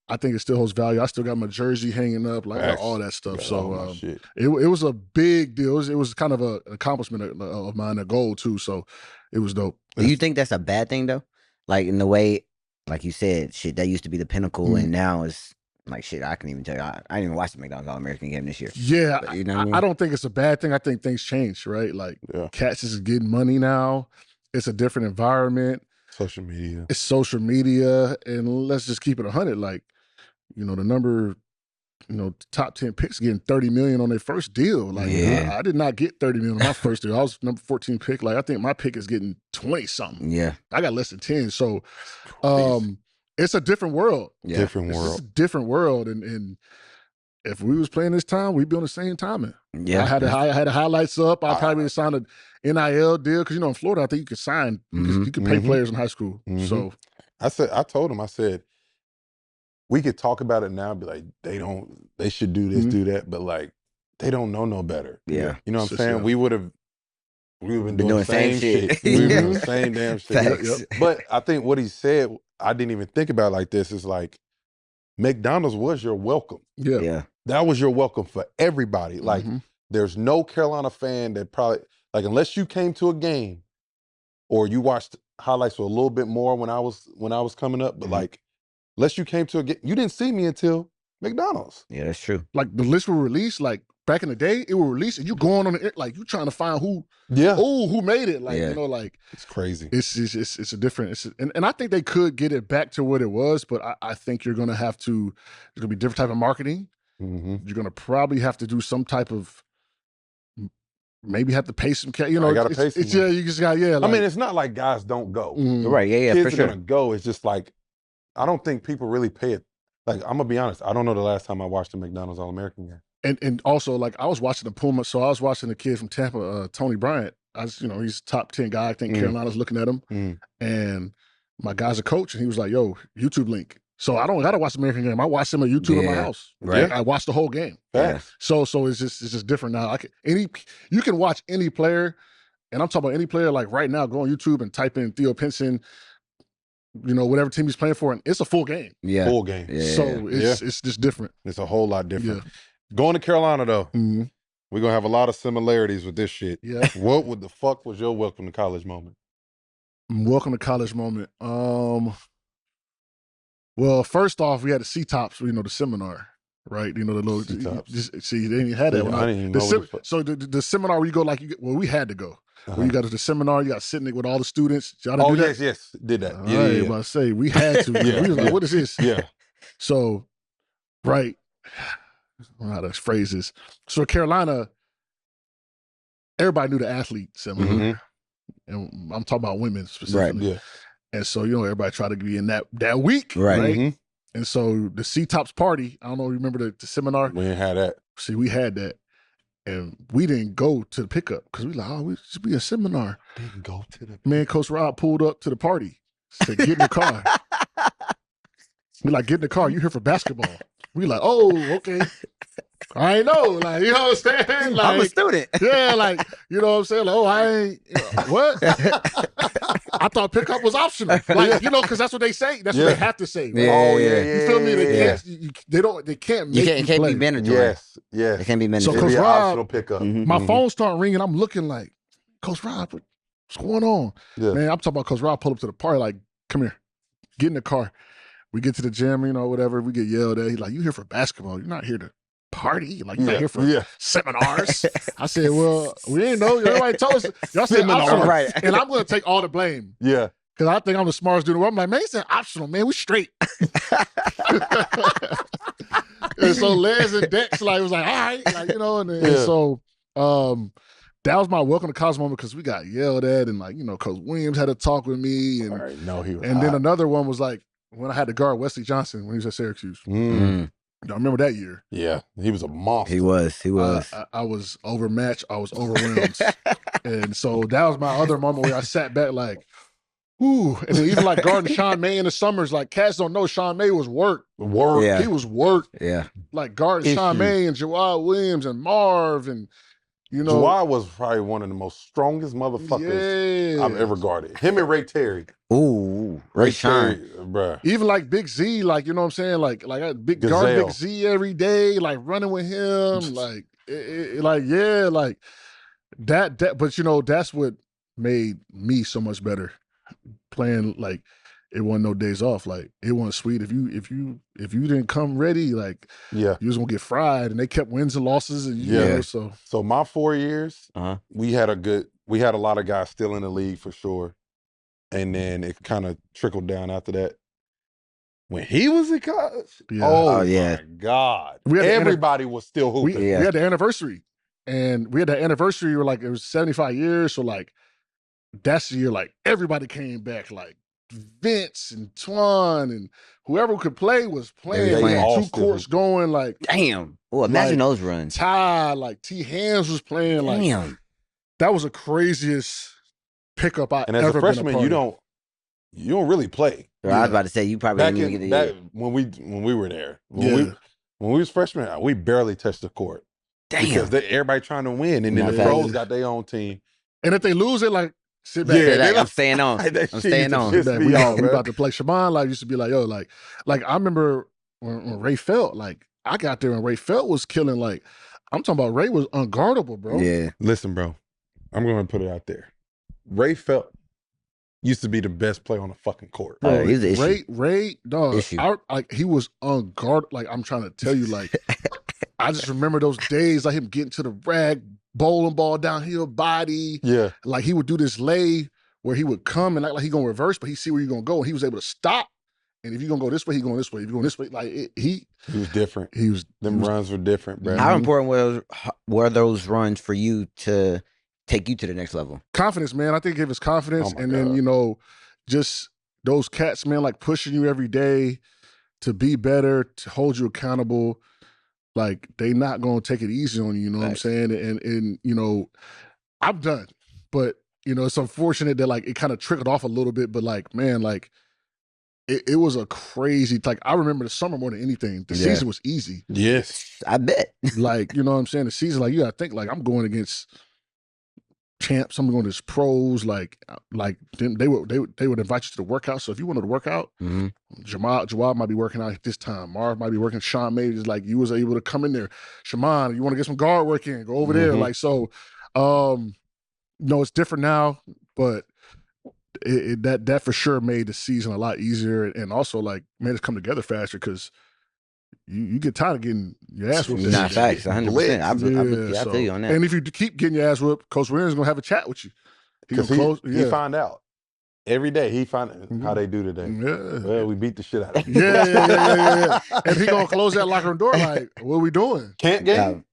I think it still holds value. I still got my jersey hanging up, like all that stuff. So it was a big deal. It was kind of an accomplishment of mine, a goal too. So it was dope. Do you think that's a bad thing though? Like in the way, like you said, shit that used to be the pinnacle, and now it's like shit. I can even tell you, I didn't even watch the McDonald's All-American game this year. Yeah, but, you know what I mean? I don't think it's a bad thing. I think things change, right? Like cats is getting money now. It's a different environment. Social media. It's social media, and let's just keep it 100. Like, the number top 10 picks getting $30 million on their first deal. Like, I did not get $30 million on my first deal. I was number 14 pick. Like, I think my pick is getting 20 something. Yeah, I got less than 10. So, it's a different world. Yeah. Different world. It's a different world, and if we was playing this time, we'd be on the same timing. Yeah, I had the highlights up. I probably signed an NIL deal because in Florida, I think you could sign, you could pay players in high school. So I told him, I said, we could talk about it now, be like, they should do this, do that, but like, they don't know no better. Yeah, you know what I'm saying? We would have been doing the same shit. We were doing the same damn shit. Facts. But I think what he said, I didn't even think about it like this. Is like, McDonald's was your welcome. Yeah. That was your welcome for everybody. Like, there's no Carolina fan that probably, like, unless you came to a game or you watched highlights for a little bit more when I was coming up, but like, unless you came to a game, you didn't see me until McDonald's. Yeah, that's true. Like, the list were released, like, back in the day, it would release, and you going on it, like, you trying to find who made it. Like, like, it's crazy. It's a different, and I think they could get it back to what it was, but I think you're going to have to, there's going to be different type of marketing. You're going to probably have to do some type of, maybe have to pay some, I got to pay some. You just got, like, I mean, it's not like guys don't go. Right, yeah, Kids for sure. are going to go. It's just like, I don't think people really pay it. Like, I'm going to be honest, I don't know the last time I watched a McDonald's All-American game. And also, like, I was watching the Puma, so I was watching the kid from Tampa, Tony Bryant. He's top 10 guy. I think Carolina's looking at him. And my guy's a coach, and he was like, yo, YouTube link. So I don't got to watch the American game. I watch him on YouTube in my house. Right. I watched the whole game. Yeah. So it's just different now. You can watch any player, and I'm talking about any player, like right now, go on YouTube and type in Theo Pinson, whatever team he's playing for, and it's a full game. Yeah. Full game. Yeah. So it's just different. It's a whole lot different. Yeah. Going to Carolina, though, we're going to have a lot of similarities with this shit. Yeah. What the fuck was your welcome to college moment? Welcome to college moment. Well, first off, we had the C-Tops, the seminar, right? The little C-Tops. See, they didn't have that. I didn't even know so the seminar where you go, we had to go. When you got to the seminar, you got sitting with all the students. Y'all didn't do that? Yes, did that. All right, about to say, we had to. We was like, what is this? Yeah. So, right, I don't know how to phrase this. So Carolina, everybody knew the athlete seminar. And I'm talking about women specifically. Right, yeah. And so, everybody tried to be in that week. Right. And so the C-Tops party, I don't know, remember the seminar? We didn't have that. See, we had that. And we didn't go to the pickup because we like, we should be a seminar. Didn't go to the Man, Coach Rob pulled up to the party. Said, get in the car. We like, get in the car. You here for basketball. We like, oh, okay. I ain't know. Like, you know what I'm saying? Like, I'm a student. Yeah, like, you know what I'm saying? Like, oh, I ain't, what? I thought pickup was optional. Like, because that's what they say. That's what they have to say. Right? Oh, yeah. You feel me? They can't make it can't be mandatory. Yes. It can't be mandatory. So Coach Rob, optional Rob, pickup. My phone started ringing. I'm looking like, Coach Rob, what's going on? Yeah. Man, I'm talking about Coach Rob pull up to the party like, come here, get in the car. We get to the gym, whatever. We get yelled at. He's like, you here for basketball. You're not here to party. Like, you're not here for seminars. I said, well, we didn't know. Everybody told us. Y'all said optional. Right. And I'm going to take all the blame. Yeah. Because I think I'm the smartest dude in the world. I'm like, man, he said optional, man. We straight. And so Les and Dex was like, all right. Like, and so that was my welcome to college moment because we got yelled at and Coach Williams had to talk with me. And, he was and then another one was like, when I had to guard Wesley Johnson when he was at Syracuse. I remember that year. Yeah, he was a monster. He was. I was overmatched. I was overwhelmed. And so that was my other moment where I sat back like, ooh. And then even like guarding Sean May in the summers, like cats don't know Sean May was work. Yeah. He was work. Yeah. Like guarding Sean May and Jawad Williams and Marv and, Jawad was probably one of the most strongest motherfuckers I've ever guarded. Him and Ray Terry. Ooh, Ray Terry, bruh. Even like Big Z, like, you know what I'm saying? Like I guard Big Z every day, like running with him, like, that. But that's what made me so much better playing. Like, it wasn't no days off. Like, it wasn't sweet. If you didn't come ready, like, you was gonna get fried. And they kept wins and losses. And so my 4 years, we had a lot of guys still in the league for sure. And then it kind of trickled down after that. when he was in college, Yeah. oh yeah. my God. We had the Everybody was still hooping. We had the anniversary. And we had the anniversary where like it was 75 years. So like that's the year like everybody came back, like Vince and Twan and whoever could play was playing. They We had all 2 still courts going, like Damn. Well, imagine Like, those runs. Ty, like T Hands was playing. Like Damn. that was the craziest pickup I And as ever a freshman, been a part of. you don't really play. Bro, I was about to say you probably Back didn't even get back when we were there, Yeah. when we was freshmen, we barely touched the court Damn. because everybody trying to win, and then Matter the of fact- pros got their own team. And if they lose it, like sit back. Yeah, Say that, they I'm staying on. That I'm shit staying used to on. piss Back. me We off, bro. about to play. Shaban like used to be like, yo, like I remember when Ray Felt, like I got there and Ray Felt was killing. Like I'm talking about Ray was unguardable, bro. Yeah. Listen, bro, I'm going to put it out there. Ray Felt used to be the best player on the fucking court. Oh, Bro, he was an issue. Ray, dog. Issue. Like he was unguardable. Like I'm trying to tell you, like I just remember those days, like him getting to the rack, bowling ball downhill, body. Yeah, Like he would do this lay where he would come and act like he gonna reverse, but he see where you're gonna go, and he was able to stop. And if you're gonna go this way, he going this way. If you're going this way, like he was different. Them was runs were different, bro. How important were those runs for you to take you to the next level? confidence, man. I think it gave us confidence, Oh my and then God. just those cats, man, like pushing you every day to be better, to hold you accountable. Like they not gonna take it easy on you. You know what I'm saying? And I'm done, but it's unfortunate that like it kind of trickled off a little bit. But like, man, like it was a crazy. Like I remember the summer more than anything. The season was easy. Yes, I bet. Like you know what I'm saying. The season, like you gotta think, like I'm going against champs. I'm going against pros. Like then they would invite you to the workout. So if you wanted to work out, Jawad might be working out at this time. Marv might be working. Sean maybe just like you was able to come in there. Shaman, you want to get some guard work in? Go over there. Like so. It's different now, but that for sure made the season a lot easier, and also like made us come together faster because you get tired of getting your ass whooped. Nah, facts, 100%. I feel you on that. And if you keep getting your ass whooped, Coach Williams is gonna have a chat with you. because he find out every day. He find how they do today. Yeah. Well, we beat the shit out of him. Yeah. And he gonna close that locker room door like, what are we doing? Camp game.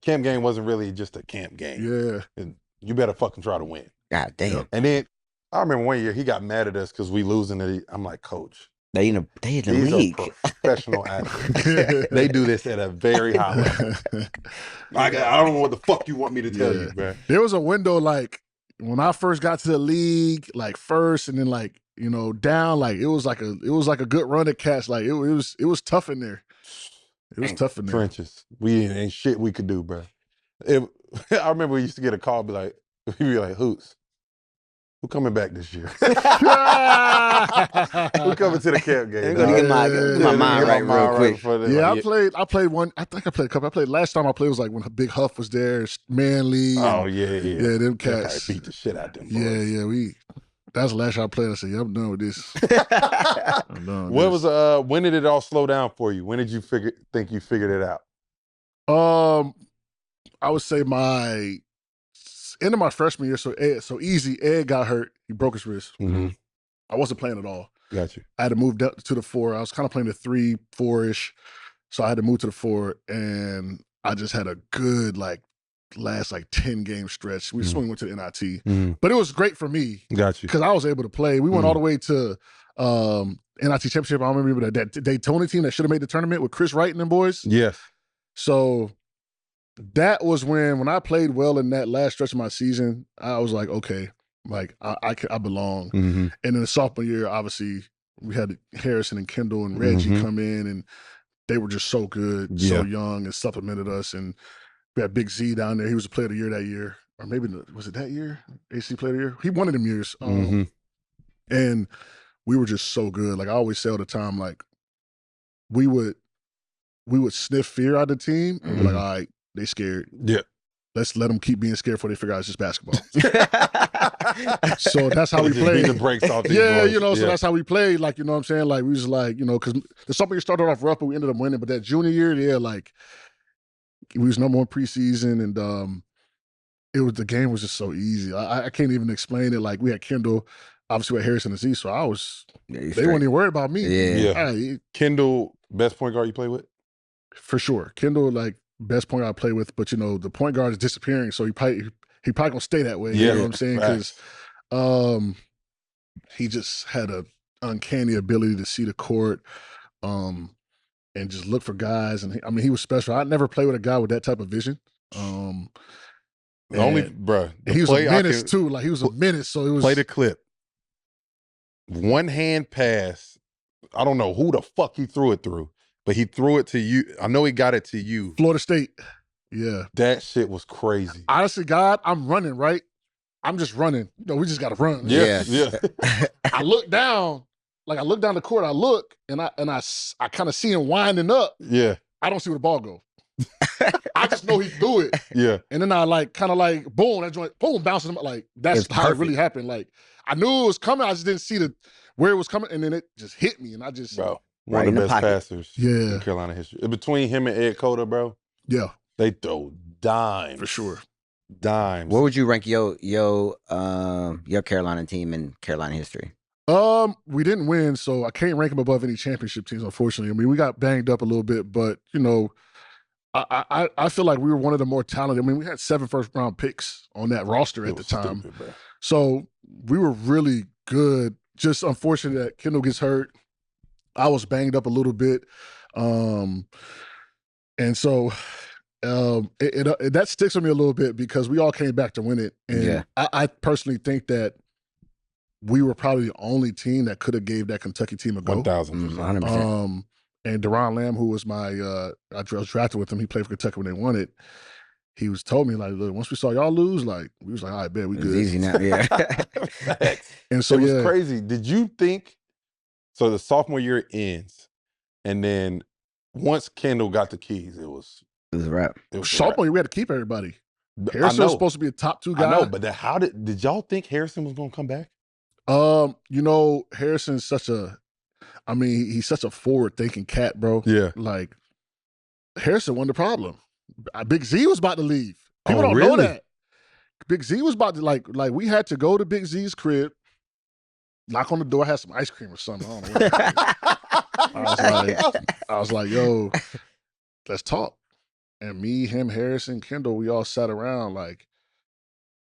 Camp game wasn't really just a camp game. Yeah. And you better fucking try to win. God damn. And then I remember one year he got mad at us because we losing it. I'm like, Coach, They in the these league. are professional athletes. They do this at a very high level. I don't know what the fuck you want me to tell you, man. There was a window like when I first got to the league, like first, and then like down, like it was like a good run at cats. Like it was tough in there. It was tough in there. Trenches. We ain't shit we could do, bro. I remember we used to get a call, he'd be like, Hoots, who coming back this year? Who coming to the camp game? I'm gonna get my mind right real quick. Yeah, I played one. I think I played a couple. I played last time I played was like when Big Huff was there, Manly. Oh yeah. Them cats beat the shit out them boys. Yeah. That's the last year I played. I said, yeah, I'm done with this. I'm done with What when did it all slow down for you? When did you think you figured it out? I would say my end of my freshman year. So Ed got hurt. He broke his wrist. Mm-hmm. I wasn't playing at all. Got you. I had to move down to the 4. I was kind of playing the 3, 4-ish. So I had to move to the 4, and I just had a good last 10 game stretch. We swing went to the NIT, but it was great for me. Got you. Because I was able to play. We went all the way to NIT championship. I remember that Daytona team that should have made the tournament with Chris Wright and them boys. Yes. So that was when I played well in that last stretch of my season. I was like, okay, like I belong. Mm-hmm. And in the sophomore year, obviously, we had Harrison and Kendall and Reggie come in, and they were just so good, so young, and supplemented us. And we had Big Z down there. He was a player of the year that year. Or maybe, was it that year? AC player of the year? He one of them years. And we were just so good. Like I always say all the time, like we would sniff fear out of the team and be like, all right, they scared. Yeah. Let's let them keep being scared before they figure out it's just basketball. So that's how we played. The brakes off these yeah, boys. So that's how we played. Like, you know what I'm saying? Like, we was like, because the sophomore year started off rough, but we ended up winning. But that junior year, like, we was number 1 preseason, and the game was just so easy. I can't even explain it. Like, we had Kendall, obviously with Harrison and Z, so I was. Yeah, They weren't even worried about me. Yeah. Kendall, best point guard you play with? For sure. Kendall, like, best point guard I play with, but, you know, the point guard is disappearing, so he probably going to stay that way. You know what I'm saying? Because he just had an uncanny ability to see the court and just look for guys. And he was special. I'd never play with a guy with that type of vision. He was a menace too. Like, he was a menace. So it was. Play the clip. One hand pass. I don't know who the fuck he threw it through, but he threw it to you. I know he got it to you. Florida State. Yeah. That shit was crazy. Honestly, God, I'm running, right? I'm just running. You know, we just got to run. Yeah. I look down, I look down the court. I look, and I kind of see him winding up. Yeah. I don't see where the ball go. I just know he threw it. Yeah. And then I boom, that joint, boom, bouncing him. Like, that's how it really happened. Like, I knew it was coming. I just didn't see where it was coming, and then it just hit me, and I just one of the best passers in Yeah. Carolina history. Between him and Ed Cota, bro. Yeah. They throw dimes. For sure. Dimes. What would you rank your Carolina team in Carolina history? We didn't win, so I can't rank them above any championship teams, unfortunately. I mean, we got banged up a little bit, but, you know, I feel like we were one of the more talented. I mean, we had 7 first-round picks on that roster at the time. Stupid, so we were really good. Just unfortunate that Kendall gets hurt. I was banged up a little bit. And so that sticks with me a little bit because we all came back to win it. And I personally think that we were probably the only team that could have gave that Kentucky team a go. 1,000%. 100%. And Deron Lamb, who was my, I was drafted with him. He played for Kentucky when they won it. He told me, like, look, once we saw y'all lose, like, we was like, all right, bet we good. It's easy now, yeah. And so, it was crazy. Did you think, so the sophomore year ends, and then once Kendall got the keys, it was a wrap. Sophomore year, we had to keep everybody. Harrison was supposed to be a top 2 guy. I know, but then how did y'all think Harrison was going to come back? You know, Harrison's he's such a forward-thinking cat, bro. Yeah. Like, Harrison wasn't the problem. Big Z was about to leave. People don't really? know that. Big Z was about to, like we had to go to Big Z's crib, knock on the door, have some ice cream or something. I don't know what I was like, yo, let's talk. And me, him, Harrison, Kendall, we all sat around like,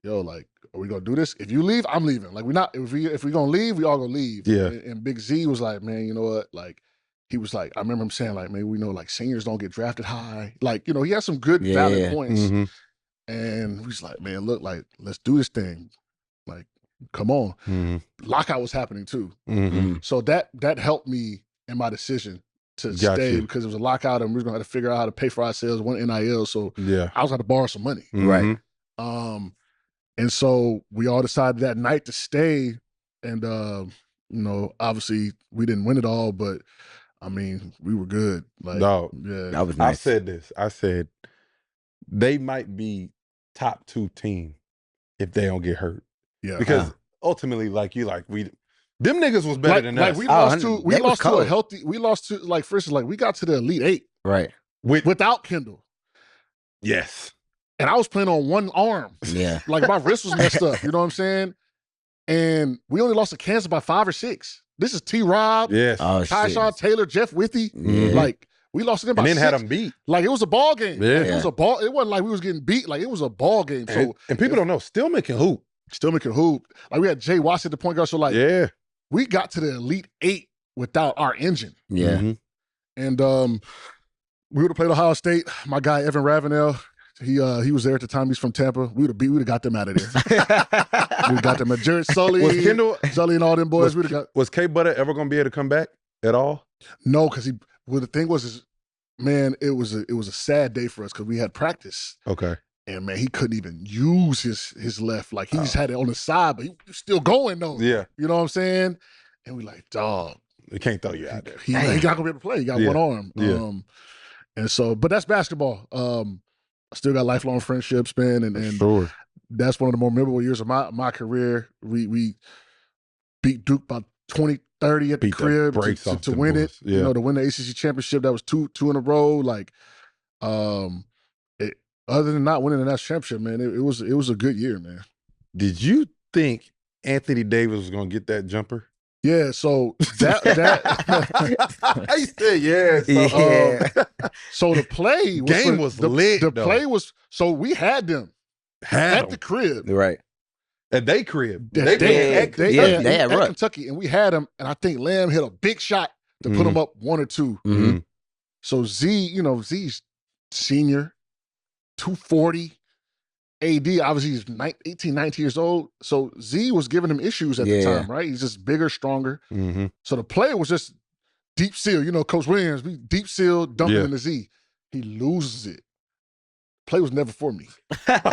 yo, like, are we gonna do this? If you leave, I'm leaving. Like, if we gonna leave, we all gonna leave. Yeah. And Big Z was like, man, you know what? Like, he was like, I remember him saying, like, man, we know, like, seniors don't get drafted high. Like, you know, he had some good, valid points. Mm-hmm. And he's like, man, look, like, let's do this thing. Like, come on. Mm-hmm. Lockout was happening too. Mm-hmm. So that helped me in my decision to stay because it was a lockout and we were gonna have to figure out how to pay for ourselves, one NIL. So I was gonna borrow some money. Right. And so we all decided that night to stay. And you know, obviously we didn't win it all, but I mean, we were good. Like, no, that was nice. I said this. I said they might be top 2 team if they don't get hurt. Yeah. Because ultimately, them niggas was better than us. We lost to a healthy. We lost to, like, for instance, like, we got to the Elite 8. Right. Without Kendall. Yes. And I was playing on one arm. Yeah. Like, my wrist was messed up. You know what I'm saying? And we only lost to Kansas by 5 or 6. This is T-Rob, Tyshawn Taylor, Jeff Withy. Mm-hmm. Like, we lost to them by 6. And then had them beat. Like, it was a ball game. Yeah. Like, it was a ball. It wasn't like we was getting beat. Like, it was a ball game. So and people don't know, Stillman can hoop. Stillman can hoop. Like, we had Jay Watts at the point guard. So, like, we got to the Elite 8 without our engine. Yeah. Mm-hmm. And we would have played Ohio State. My guy, Evan Ravenel, he was there at the time. He's from Tampa. We would have got them out of there. We got them. Jared Sully, Sully and all them boys. Was K Butter ever going to be able to come back at all? No, because the thing was, man, it was a sad day for us because we had practice. Okay. And man, he couldn't even use his left. Like, he just had it on the side, but he was still going though. Yeah. You know what I'm saying? And we like, dog. We can't throw you out there. He's not gonna be able to play. He got one arm. Yeah. And so, but that's basketball. I still got lifelong friendships, man, and sure. That's one of the more memorable years of my career. We beat Duke by 20-30 at the crib to win it. Yeah. You know, to win the ACC championship. That was two in a row. Like, other than not winning the national championship, man, it was a good year, man. Did you think Anthony Davis was gonna get that jumper? Yeah, so that I said yeah. So the play was lit. The play was so we had them at the crib. Right. At they crib. They had Kentucky, and we had them, and I think Lamb hit a big shot to put them up 1 or 2. Mm-hmm. So Z's senior, 240. AD, obviously, he's 18, 19 years old. So Z was giving him issues at the time, right? He's just bigger, stronger. Mm-hmm. So the play was just deep seal. You know, Coach Williams, we deep seal, dump him in the Z. He loses it. Play was never for me. I'm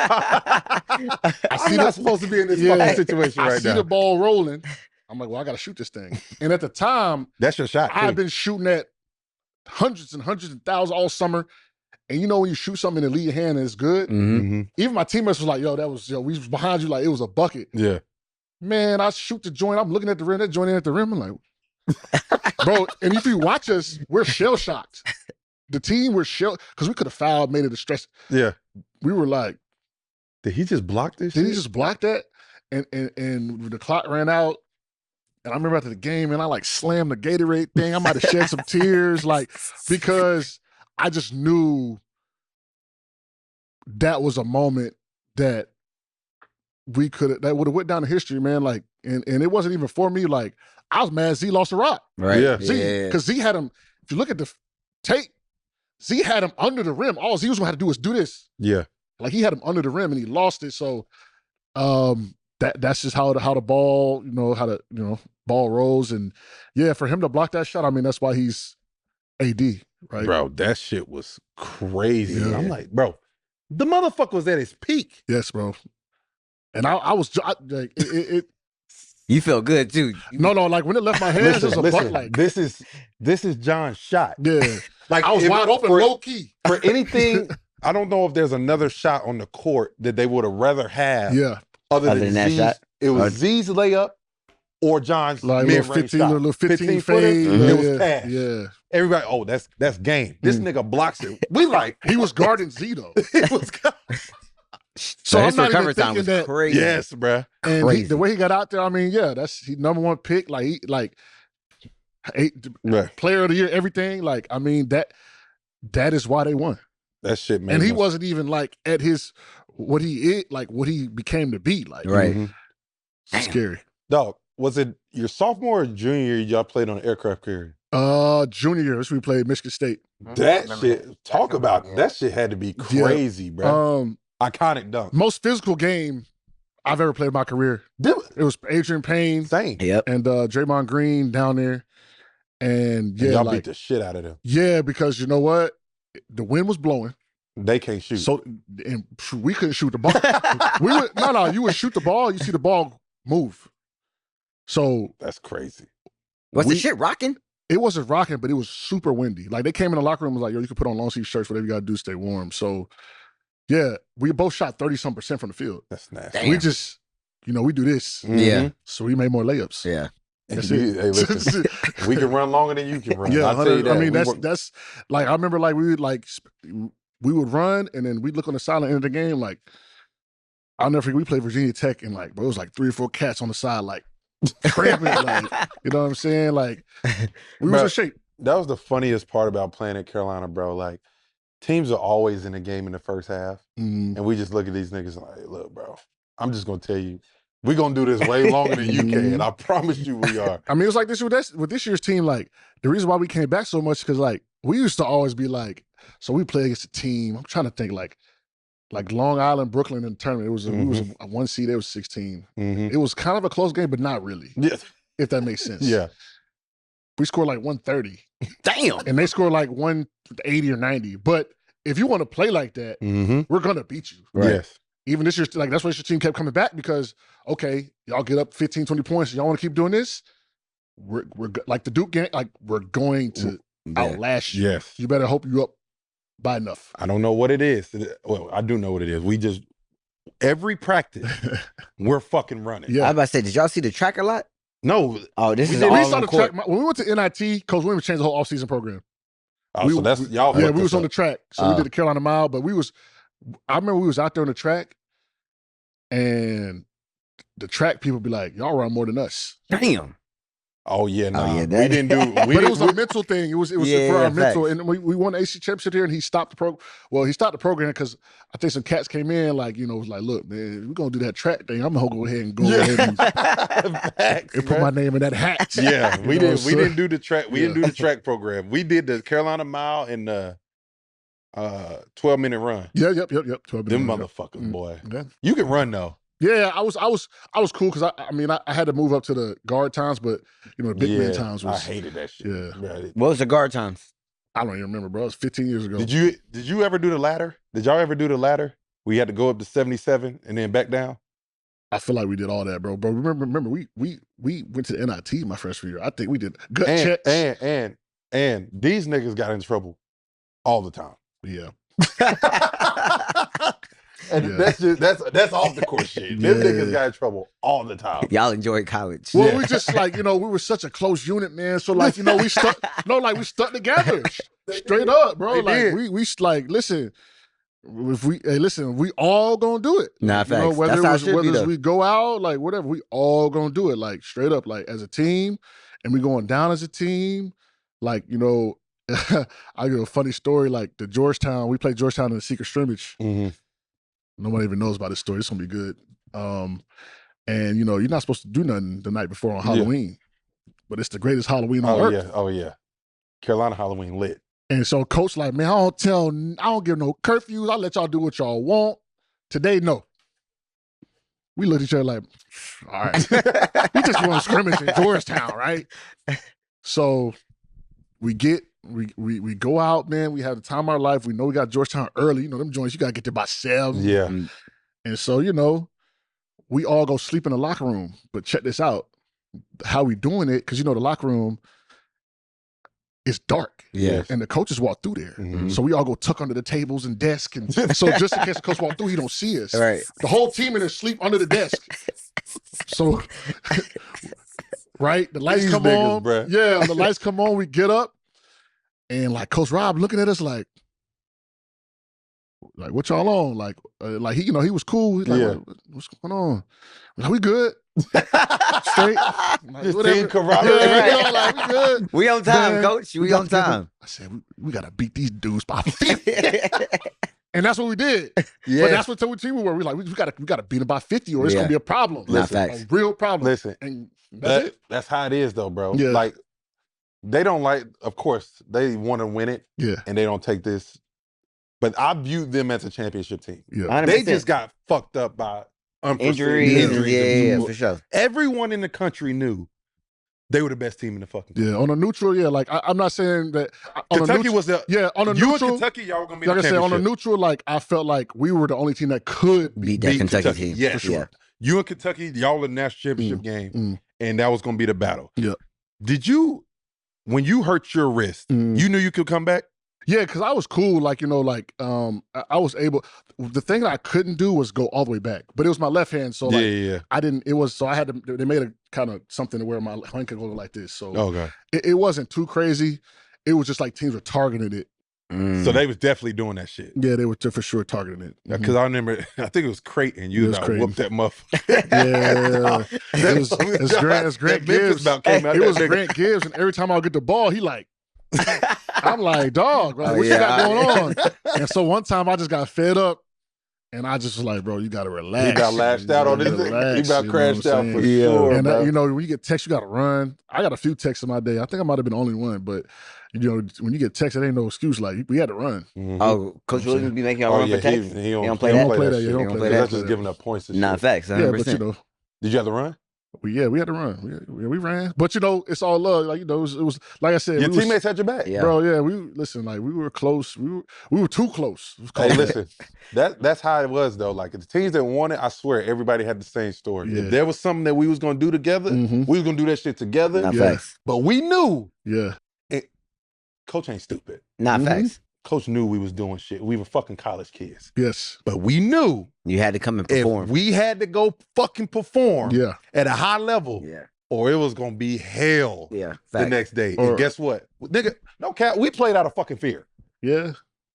not supposed to be in this fucking situation right now. I see the ball rolling. I'm like, well, I got to shoot this thing. And at the time, that's your shot. I've been shooting at hundreds and hundreds and thousands all summer. And you know when you shoot something in the lead hand and it's good? Mm-hmm. Even my teammates was like, yo, we was behind you like it was a bucket. Yeah. Man, I shoot the joint. I'm looking at the rim. That joint in at the rim. I'm like, bro, and if you watch us, we're shell-shocked. The team were because we could have fouled, made it a stress. Yeah. We were like, did he just block this? Did he just block that? And the clock ran out. And I remember after the game, and I like slammed the Gatorade thing. I might have shed some tears, like, because I just knew that was a moment that that would have went down in history, man. Like, and it wasn't even for me. Like, I was mad Z lost a rock. Right. Yeah. Z, because Z had him, if you look at the tape, Z had him under the rim. All Z was gonna have to do was do this. Yeah. Like he had him under the rim and he lost it. So that's just how the ball, ball rolls. And yeah, for him to block that shot, I mean, that's why he's AD, right? Bro, that shit was crazy. Yeah. I'm like, bro, the motherfucker was at his peak. Yes, bro. And I was like, you felt good too. No, like when it left my hands, it was a butt. Like this is John's shot. Yeah, like I was wide open, low key. For anything, I don't know if there's another shot on the court that they would have rather have. Yeah, other than that shot, it was Z's layup or John's like mid-range shot. Little 15 fade. It was pass. Yeah, everybody. Oh, that's game. This nigga blocks it. We like he was guarding Z though. It was. So his recovery time was that, crazy. Yes, bro. And the way he got out there, I mean, yeah, that's he #1 pick. Like player of the year, everything. Like, I mean, that is why they won. That shit, man. And he wasn't even like at what he became to be. Like, right. Scary. Dog, was it your sophomore or junior year y'all played on an aircraft carrier? Junior year, we played Michigan State. That shit, talk about that shit had to be crazy, bro. Iconic dunk. Most physical game I've ever played in my career. It was Adrian Payne. Same. Yep. And Draymond Green down there. And yeah, y'all beat the shit out of them. Yeah, because you know what? The wind was blowing. They can't shoot. So and we couldn't shoot the ball. You would shoot the ball, you see the ball move. So that's crazy. Was the shit rocking? It wasn't rocking, but it was super windy. Like they came in the locker room and was like, yo, you can put on long sleeve shirts, whatever you gotta do to stay warm. So yeah, we both shot 30-some% from the field. That's nasty. Damn. We just, we do this. Yeah. So we made more layups. Yeah. That's it. Hey, listen, we can run longer than you can run. Yeah, I'll tell you that. I mean, that's like I remember like we would run and then we'd look on the sideline end of the game. Like I'll never forget we played Virginia Tech and like, bro, it was like 3 or 4 cats on the side, like cramping, like, you know what I'm saying? Like we was in shape. That was the funniest part about playing at Carolina, bro. Like teams are always in the game in the first half. And we just look at these niggas like, hey, look, bro, I'm just gonna tell you, we're going to do this way longer than you can. I promise you we are. I mean, it was like this with this year's team. Like, the reason why we came back so much because, like, we used to always be like, so we play against a team. I'm trying to think, like Long Island, Brooklyn in the tournament. It was we was a 1 seed. It was 16. It was kind of a close game, but not really. Yes. If that makes sense. Yeah. We scored like 130. Damn. And they scored like 180 or 90. But if you want to play like that, we're going to beat you. Right. Yes. Even this year, like that's why your team kept coming back because, okay, y'all get up 15, 20 points. Y'all want to keep doing this? We're like the Duke game, like we're going to outlast you. Yes. You better hope you up by enough. I don't know what it is. Well, I do know what it is. We just, every practice, we're fucking running. Yeah. I was about to say, did y'all see the track a lot? No. Oh, this is all all on on the court. track. When we went to NIT, Coach Williams changed the whole offseason program. Oh, so that's y'all. Yeah, we was on the track. So we did the Carolina Mile, but I remember we was out there on the track and the track people be like, y'all run more than us. Damn. Oh yeah, nah. yeah, we that- didn't do. But it was a mental thing. It was Yeah, for our facts. mental, and we won the AC championship here, and he stopped the program. Well, he stopped the program because I think some cats came in, like, was like, look, man, we're gonna do that track thing. I'm gonna go ahead and go ahead and, Facts, and put my name in that hat. Yeah, we didn't. We didn't do the track. We didn't do the Yeah. track program. We did the Carolina Mile and the 12-minute run. Yeah, yep. 12 Them minutes. motherfuckers, boy. Yeah. You can run though. Yeah, I was cool because I had to move up to the guard times, but the big man times was. I hated that shit. Yeah. What was the guard times? I don't even remember, bro. It was 15 years ago. Did you ever do the ladder? Did y'all ever do the ladder? We had to go up to 77 and then back down. I feel like we did all that, bro. But remember, we went to the NIT my freshman year. I think we did gut checks. And these niggas got in trouble all the time. Yeah. And that's off the court shit. Them niggas got in trouble all the time. Y'all enjoyed college. Well, we just like, we were such a close unit, man. So like, we stuck we stuck together. Straight up, bro. They Like we like, listen, we all gonna do it. Nah, facts. Whether That's how it should be, whether though. we go out, like whatever, we all gonna do it. Like straight up, like as a team, and we going down as a team. Like, I give a funny story. Like we played Georgetown in the secret scrimmage. Mm-hmm. Nobody even knows about this story. It's gonna be good. And you're not supposed to do nothing the night before on Halloween, but it's the greatest Halloween on earth. Oh yeah. Carolina Halloween lit. And so coach like, man, I don't give no curfews. I'll let y'all do what y'all want. Today, no. We looked at each other like, all right. We just going to scrimmage in Georgetown, right? So we go out, man. We have the time of our life. We know we got Georgetown early. Them joints, you got to get there by 7. Yeah. And so, we all go sleep in the locker room. But check this out. How we doing it, because the locker room, it's dark. Yeah. And the coaches walk through there. Mm-hmm. So we all go tuck under the tables and desk. And so just in case the coach walk through, he don't see us. Right. The whole team in there sleep under the desk. So, right? The lights These come niggas, on. bruh. Yeah, the lights come on. We get up. And like Coach Rob looking at us like what y'all on? Like he, he was cool. He's like, what's going on? Like, we good. Straight. Like, Just whatever. team camaraderie. Yeah, like, we good. We on time, Man, coach. We on time. I said, we got to beat these dudes by 50. And that's what we did. Yeah. But that's what the team we were. We like, we got to beat them by 50 or it's going to be a problem. Nah, facts. A real problem. Listen, And that's it. that's how it is though, bro. Yeah. Like, they don't of course, they want to win it. Yeah. And they don't take this. But I viewed them as a championship team. Yeah. 100%. They just got fucked up by unforeseen Injuries. injuries. Yeah, for sure. Everyone in the country knew they were the best team in the fucking country. Yeah, on a neutral, like I'm not saying that. On Kentucky a neutral, was the on a you neutral. and Kentucky, y'all were gonna be Like the I said, on a championship. neutral, like I felt like we were the only team that could Beat that Kentucky team. Yes, for sure. Yeah. You and Kentucky, y'all in the national championship game, and that was gonna be the battle. Yeah. Did you, when you hurt your wrist, you knew you could come back? Yeah, because I was cool. Like, I was able. The thing that I couldn't do was go all the way back, but it was my left hand, so like Yeah. I didn't. It was so I had to. They made a kind of something to where my hand could go like this. So Okay. it wasn't too crazy. It was just like teams were targeting it. So they was definitely doing that shit. Yeah, they were for sure targeting it. Because I remember, I think it was Creighton. You was Creighton. whooped that motherfucker. Yeah, it's Grant Gibbs. It was Grant Gibbs, and every time I would get the ball, he like. I'm like, dog, what you got going on? And so one time I just got fed up, and I just was like, bro, you got to relax. He got lashed out on this thing. He about crashed out for sure. And bro. when you get texts, you got to run. I got a few texts in my day. I think I might have been the only one, but when you get texts, it ain't no excuse. Like we had to run. Mhm. Oh, Coach Williams be making y'all run for text? He don't play that? He don't play that. shit. He don't play That's that. just giving up points and Nah, shit. facts. 100%. Yeah, but Did you have to run? we had to run. We ran. But it's all love. Like it was like I said, Your teammates had your back. Yeah. bro. Yeah, we were close. We were too close. It was Hey, close. listen, that's how it was though. Like the teams that won it, I swear everybody had the same story. Yeah. If there was something that we was gonna do together, Mhm. we was gonna do that shit together. Nah, Yeah. facts. But we knew Yeah. Coach ain't stupid. Nah, Mhm. facts. Coach knew we was doing shit. We were fucking college kids. Yes. But we knew You had to come and perform. if we had to go fucking perform Yeah. at a high level, Yeah. or it was gonna be hell Yeah. the Facts. next day. Or- And guess what? Nigga, no cap, we played out of fucking fear. Yeah.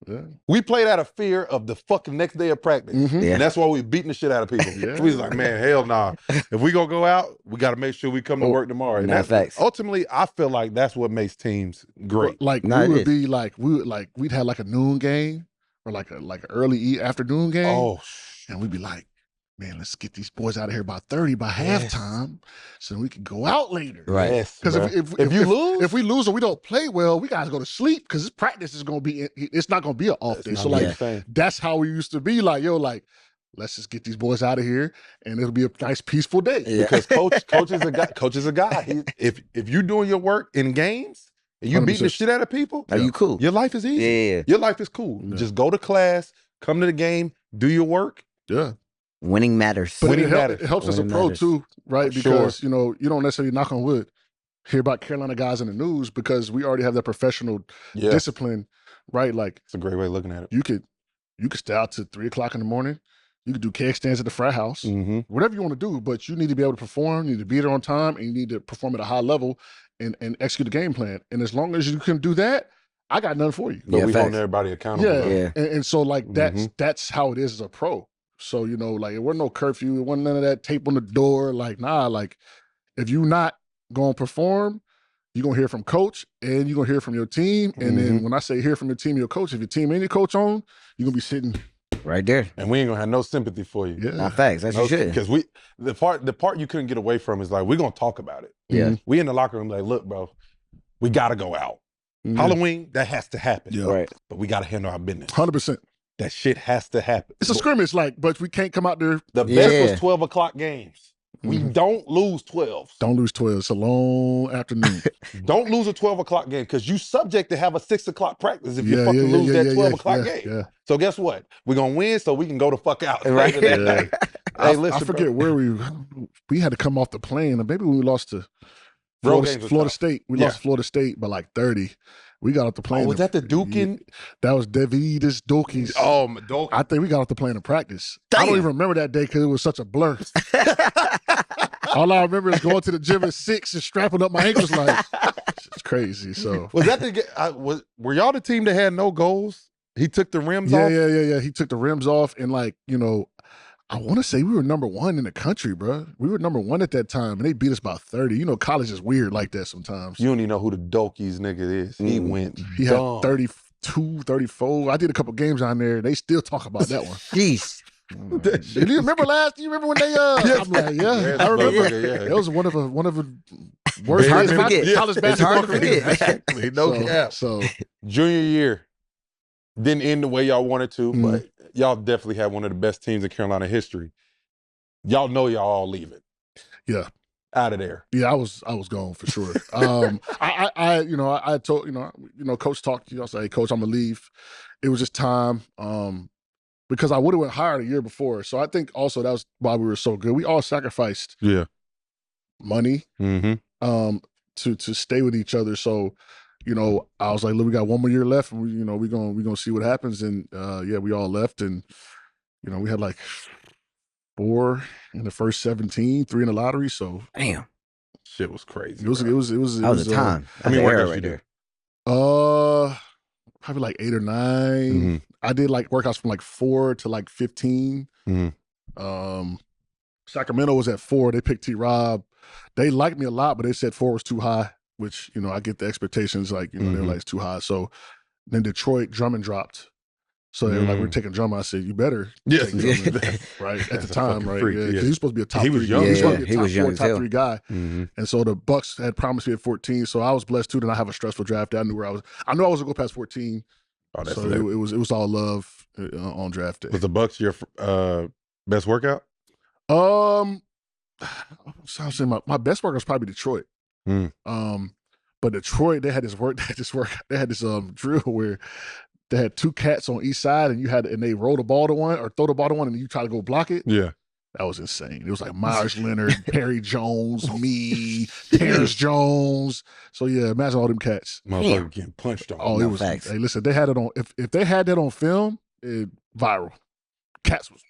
Yeah. We played out of fear of the fucking next day of practice. Yeah. And that's why we beating the shit out of people. Yeah. We was like, man, hell nah. If we gonna go out, we got to make sure we come to work tomorrow. And that's facts. ultimately, I feel like that's what makes teams great. Like we'd have like a noon game or like an early afternoon game. Oh, and we'd be like, man, let's get these boys out of here by 30 by halftime so we can go out later. Right. Yes, Because if you lose, if we lose or we don't play well, we gotta go to sleep because this practice is gonna be, it's not gonna be an off day. So like that's how we used to be. Like, yo, like, let's just get these boys out of here and it'll be a nice peaceful day. Yeah. Because coach is a guy. Coach is a guy. If you're doing your work in games and you beating the shit out of people, are you cool? Your life is easy. Yeah. Your life is cool. Yeah. Just go to class, come to the game, do your work. Yeah. Winning matters. But Winning it helps as a pro too, right? Because, you know, you don't necessarily, knock on wood, hear about Carolina guys in the news because we already have that professional discipline, right? Like, it's a great way of looking at it. You could stay out to 3 o'clock in the morning. You could do keg stands at the frat house, whatever you want to do, but you need to be able to perform, you need to be there on time, and you need to perform at a high level and execute a game plan. And as long as you can do that, I got nothing for you. But we hold everybody accountable. Yeah. And so like that's how it is as a pro. So, you know, like it wasn't no curfew, it wasn't none of that tape on the door. Like, nah, like if you not gonna perform, you're gonna hear from coach and you're gonna hear from your team. And then when I say hear from your team, your coach, if your team and your coach on, you're gonna be sitting right there. And we ain't gonna have no sympathy for you. Yeah. Not facts. That's shit. Because the part you couldn't get away from is like, we're gonna talk about it. Yeah. We in the locker room like, look, bro, we gotta go out. Halloween, that has to happen. Yeah. Right. But we gotta handle our business. 100%. That shit has to happen. It's a scrimmage, like, but we can't come out there. The best was 12 o'clock games. We don't lose 12s. Don't lose 12. It's a long afternoon. Don't lose a 12 o'clock game because you subject to have a 6 o'clock practice if you fucking lose that 12 o'clock game. Yeah. So guess what? We're going to win so we can go the fuck out. Right. Hey, listen, I forget where we had to come off the plane. Maybe when we lost to Florida State. We lost to Florida State by like 30. We got off the plane. Oh, was that the Dukin? That was Davidis Dulkis. Oh, Dulkin. I think we got off the plane in practice. Damn. I don't even remember that day because it was such a blur. All I remember is going to the gym at 6 and strapping up my ankles like, it's crazy. So was that were y'all the team that had no goals? He took the rims off? Yeah. He took the rims off and like, you know, I want to say we were number 1 in the country, bro. We were number 1 at that time, and they beat us by 30. You know, college is weird like that sometimes. You don't even know who the Dolkies nigga is. He went He dumb. had 32, 34. I did a couple games down there. They still talk about that one. Jeez. Do you remember when they I'm like, yeah, I remember. It was one of the worst college basketball careers. Exactly. No cap. So junior year didn't end the way y'all wanted to, but y'all definitely had one of the best teams in Carolina history. Y'all know y'all all leaving. Yeah. Out of there. Yeah, I was gone for sure. I told, coach talked to you. I said, hey, coach, I'm gonna leave. It was just time. Because I would have went higher the year before. So I think also that was why we were so good. We all sacrificed money to stay with each other. So, you know, I was like, look, we got 1 more year left, and we're gonna see what happens. And we all left, and you know, we had like 4 in the first 17, 3 in the lottery. So damn, shit was crazy. It was a time. I mean, what else you do? Probably like 8 or 9. I did like workouts from like 4 to like 15. Sacramento was at 4. They picked T-Rob. They liked me a lot, but they said 4 was too high, which, you know, I get the expectations, like, you know, they're like, it's too high. So then Detroit, Drummond dropped. So they were like, we're taking Drummond. I said, you better take Drummond, right? At the time, right? Freak, He was supposed to be a top 3 was guy. young. He was supposed to be He a top was 4, young top 3 guy. And so the Bucks had promised me at 14. So I was blessed too. Then I have a stressful draft day. I knew where I was. I knew I was going to go past 14. Oh, that's so it was all love on draft day. Was the Bucks your best workout? So I was saying my best workout was probably Detroit. But Detroit, they had this drill where they had 2 cats on each side, and they roll the ball to one or throw the ball to one, and you try to go block it. Yeah. That was insane. It was like Myers Leonard, Perry Jones, me, Terrence Jones. So yeah, imagine all them cats. Motherfucker getting punched on. Oh, it was. Hey, listen, they had it on. If they had that on film, viral. Cats was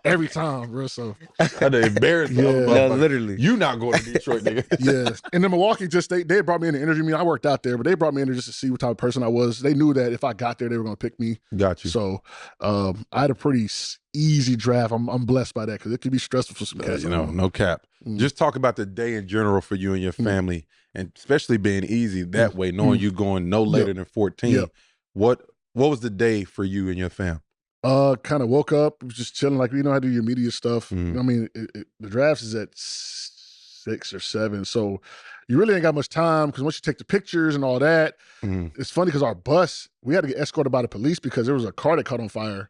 every time, bro. So I had to embarrass the other Yeah. No, motherfucker. literally. You not going to Detroit, nigga. yeah, and then Milwaukee they brought me in to interview me. I worked out there, but they brought me in there just to see what type of person I was. They knew that if I got there, they were going to pick me. Got you. So I had a pretty easy draft. I'm blessed by that because it could be stressful for some cats. You know, no cap. Just talk about the day in general for you and your family, and especially being easy that way, knowing you going no later than 14. Yep. What was the day for you and your fam? Kind of woke up, was just chilling, like, you know how to do your media stuff. I mean, the drafts is at 6 or 7, so you really ain't got much time because once you take the pictures and all that, it's funny because our bus, we had to get escorted by the police because there was a car that caught on fire.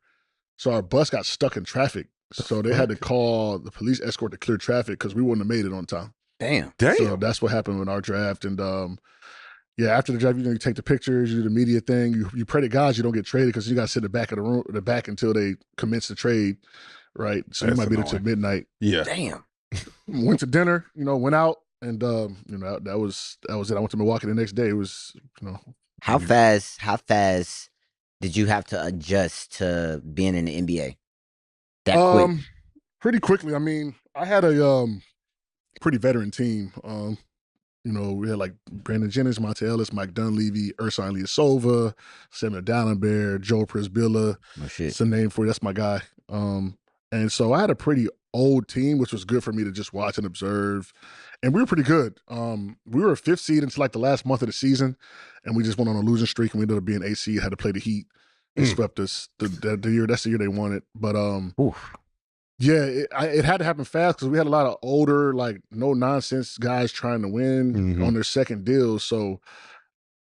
So our bus got stuck in traffic. So they had to call the police escort to clear traffic because we wouldn't have made it on time. Damn. So that's what happened with our draft. And yeah, after the draft, you take the pictures, you do the media thing. You pray to God you don't get traded because you got to sit in the back of the back until they commence the trade, right? So you might be there till midnight. Yeah. Damn. Went to dinner, went out, and that was it. I went to Milwaukee the next day. It was, How fast did you have to adjust to being in the NBA? That quick? Pretty quickly. I mean, I had a pretty veteran team. We had like Brandon Jennings, Monte Ellis, Mike Dunleavy, Ersan Ilyasova, Samuel Dallenberg, Joe Prisbilla. Oh, shit. It's a name for you. That's my guy. And so I had a pretty old team, which was good for me to just watch and observe. And we were pretty good. We were a 5th seed until like the last month of the season, and we just went on a losing streak, and we ended up being 8 seed, had to play the Heat. They swept us the year. That's the year they won it. But yeah, it had to happen fast because we had a lot of older, like no nonsense guys trying to win on their second deal. So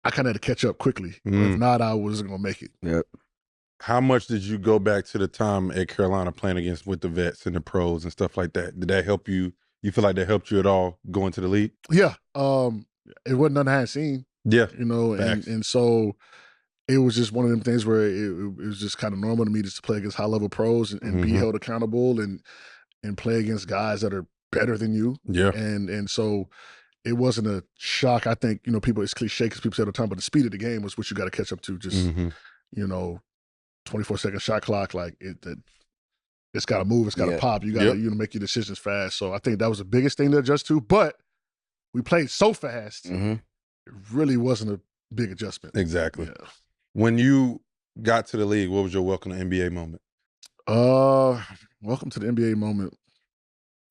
I kind of had to catch up quickly. If not, I wasn't gonna make it. Yep. How much did you go back to the time at Carolina playing with the vets and the pros and stuff like that? Did that help you? You feel like that helped you at all going to the league? Yeah. It wasn't nothing I hadn't seen. Yeah. And so it was just one of them things where it was just kind of normal to me just to play against high-level pros and be held accountable and play against guys that are better than you. Yeah. And so it wasn't a shock. I think, people, it's cliche because people say all the time, but the speed of the game was what you got to catch up to. Just, 24-second shot clock, like it's got to move, it's got to pop. You got to make your decisions fast. So I think that was the biggest thing to adjust to. But we played so fast, it really wasn't a big adjustment. Exactly. Yeah. When you got to the league, what was your welcome to NBA moment? Welcome to the NBA moment.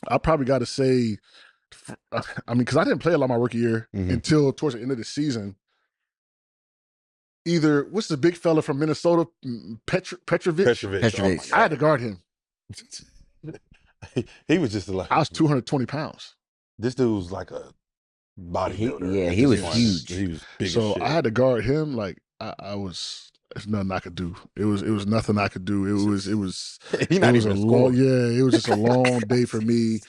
I probably got to say, because I didn't play a lot my rookie year until towards the end of the season. Either, what's the big fella from Minnesota, Petrovic? Petrovic. I had to guard him. He was just like, I was 220 pounds. This dude was like a bodybuilder. He was huge. He was big So as shit. I had to guard him. Like there's nothing I could do. It was nothing I could do. It was He it not was even a a long, scorer. it was just a long day for me.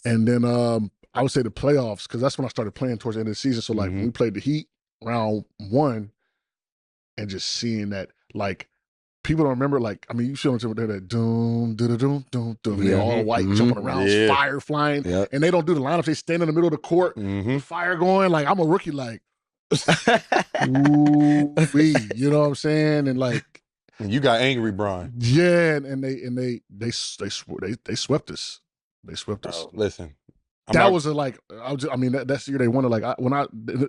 And then I would say the playoffs, because that's when I started playing towards the end of the season. So like when we played the Heat round 1, and just seeing that, like, people don't remember, like, I mean, you show them that doom, doom, doom, doom. They're all white, jumping around, fire flying, and they don't do the lineups. They stand in the middle of the court, fire going. Like, I'm a rookie, like, ooh-wee, you know what I'm saying? And like, And you got angry, Brian. yeah, and they swept us. They swept us. Oh, listen, that's the year they won it. Like,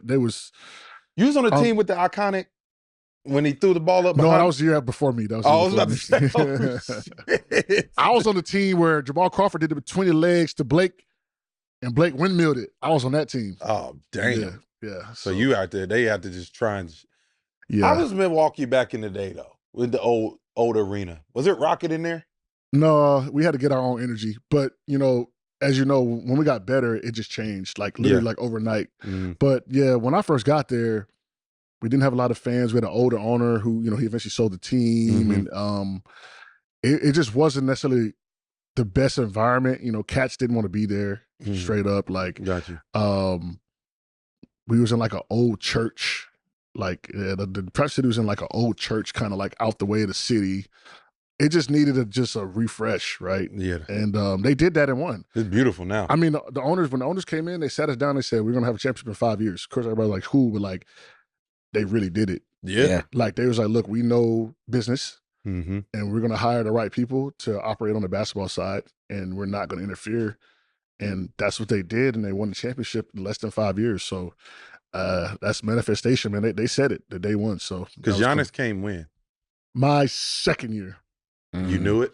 they was. You was on the team with the iconic. When he threw the ball up No, behind? that was the year before me. That was I was about to say, oh, shit. I was on the team where Jamal Crawford did it between the legs to Blake, and Blake windmilled it. I was on that team. Oh, damn. Yeah. So you out there, they have to just try and... Yeah. How was Milwaukee back in the day, though, with the old arena? Was it rocket in there? No, we had to get our own energy. But, as you know, when we got better, it just changed, like literally like overnight. But yeah, when I first got there, we didn't have a lot of fans. We had an older owner who, he eventually sold the team. And it just wasn't necessarily the best environment. Cats didn't want to be there, straight up. Like, Got you. We was in like an old church. Like, the press city was in like an old church, kind of like out the way of the city. It just needed just a refresh, right? Yeah. And they did that and won. It's beautiful now. I mean, the owners, when the owners came in, they sat us down, they said, we're going to have a championship in 5 years. Of course, everybody like, who? But like, they really did it. Yeah. Like, they was like, look, we know business. Mm-hmm. and we're going to hire the right people to operate on the basketball side, and we're not going to interfere. And that's what they did, and they won the championship in less than 5 years. So that's manifestation, man. They said it the day one. So Because Giannis came when? My second year. You knew it?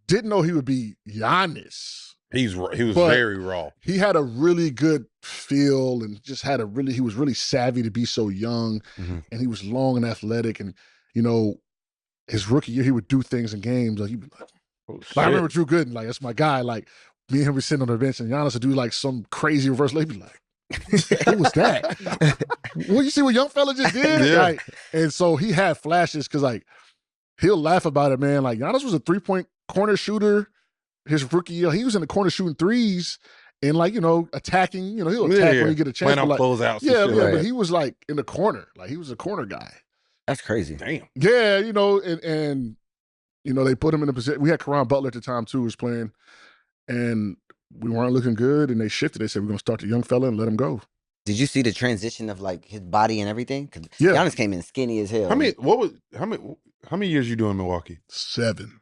Didn't know he would be Giannis. He was very raw. He had a really good feel and just he was really savvy to be so young, and he was long and athletic. And, you know, his rookie year, he would do things in games. Like, he'd be like, I remember Drew Gooden, like, that's my guy. Like, me and him were sitting on the bench, and Giannis would do like some crazy reverse layup. He'd be like, what was that? Well, you see what young fella just did? Yeah. Like, and so he had flashes because, like, he'll laugh about it, man. Like, Giannis was a 3-point corner shooter his rookie year. He was in the corner shooting threes and, like, you know, attacking. You know, he'll attack when he get a chance. Playing on closeouts. Yeah, but he was, like, in the corner. Like, he was a corner guy. That's crazy. Damn. Yeah, you know, and you know, they put him in a position. We had Karan Butler at the time, too, was playing. And we weren't looking good, and they shifted. They said, we're going to start the young fella and let him go. Did you see the transition of, like, his body and everything? Because Yeah. Giannis came in skinny as hell. How many years you doing in Milwaukee? 7.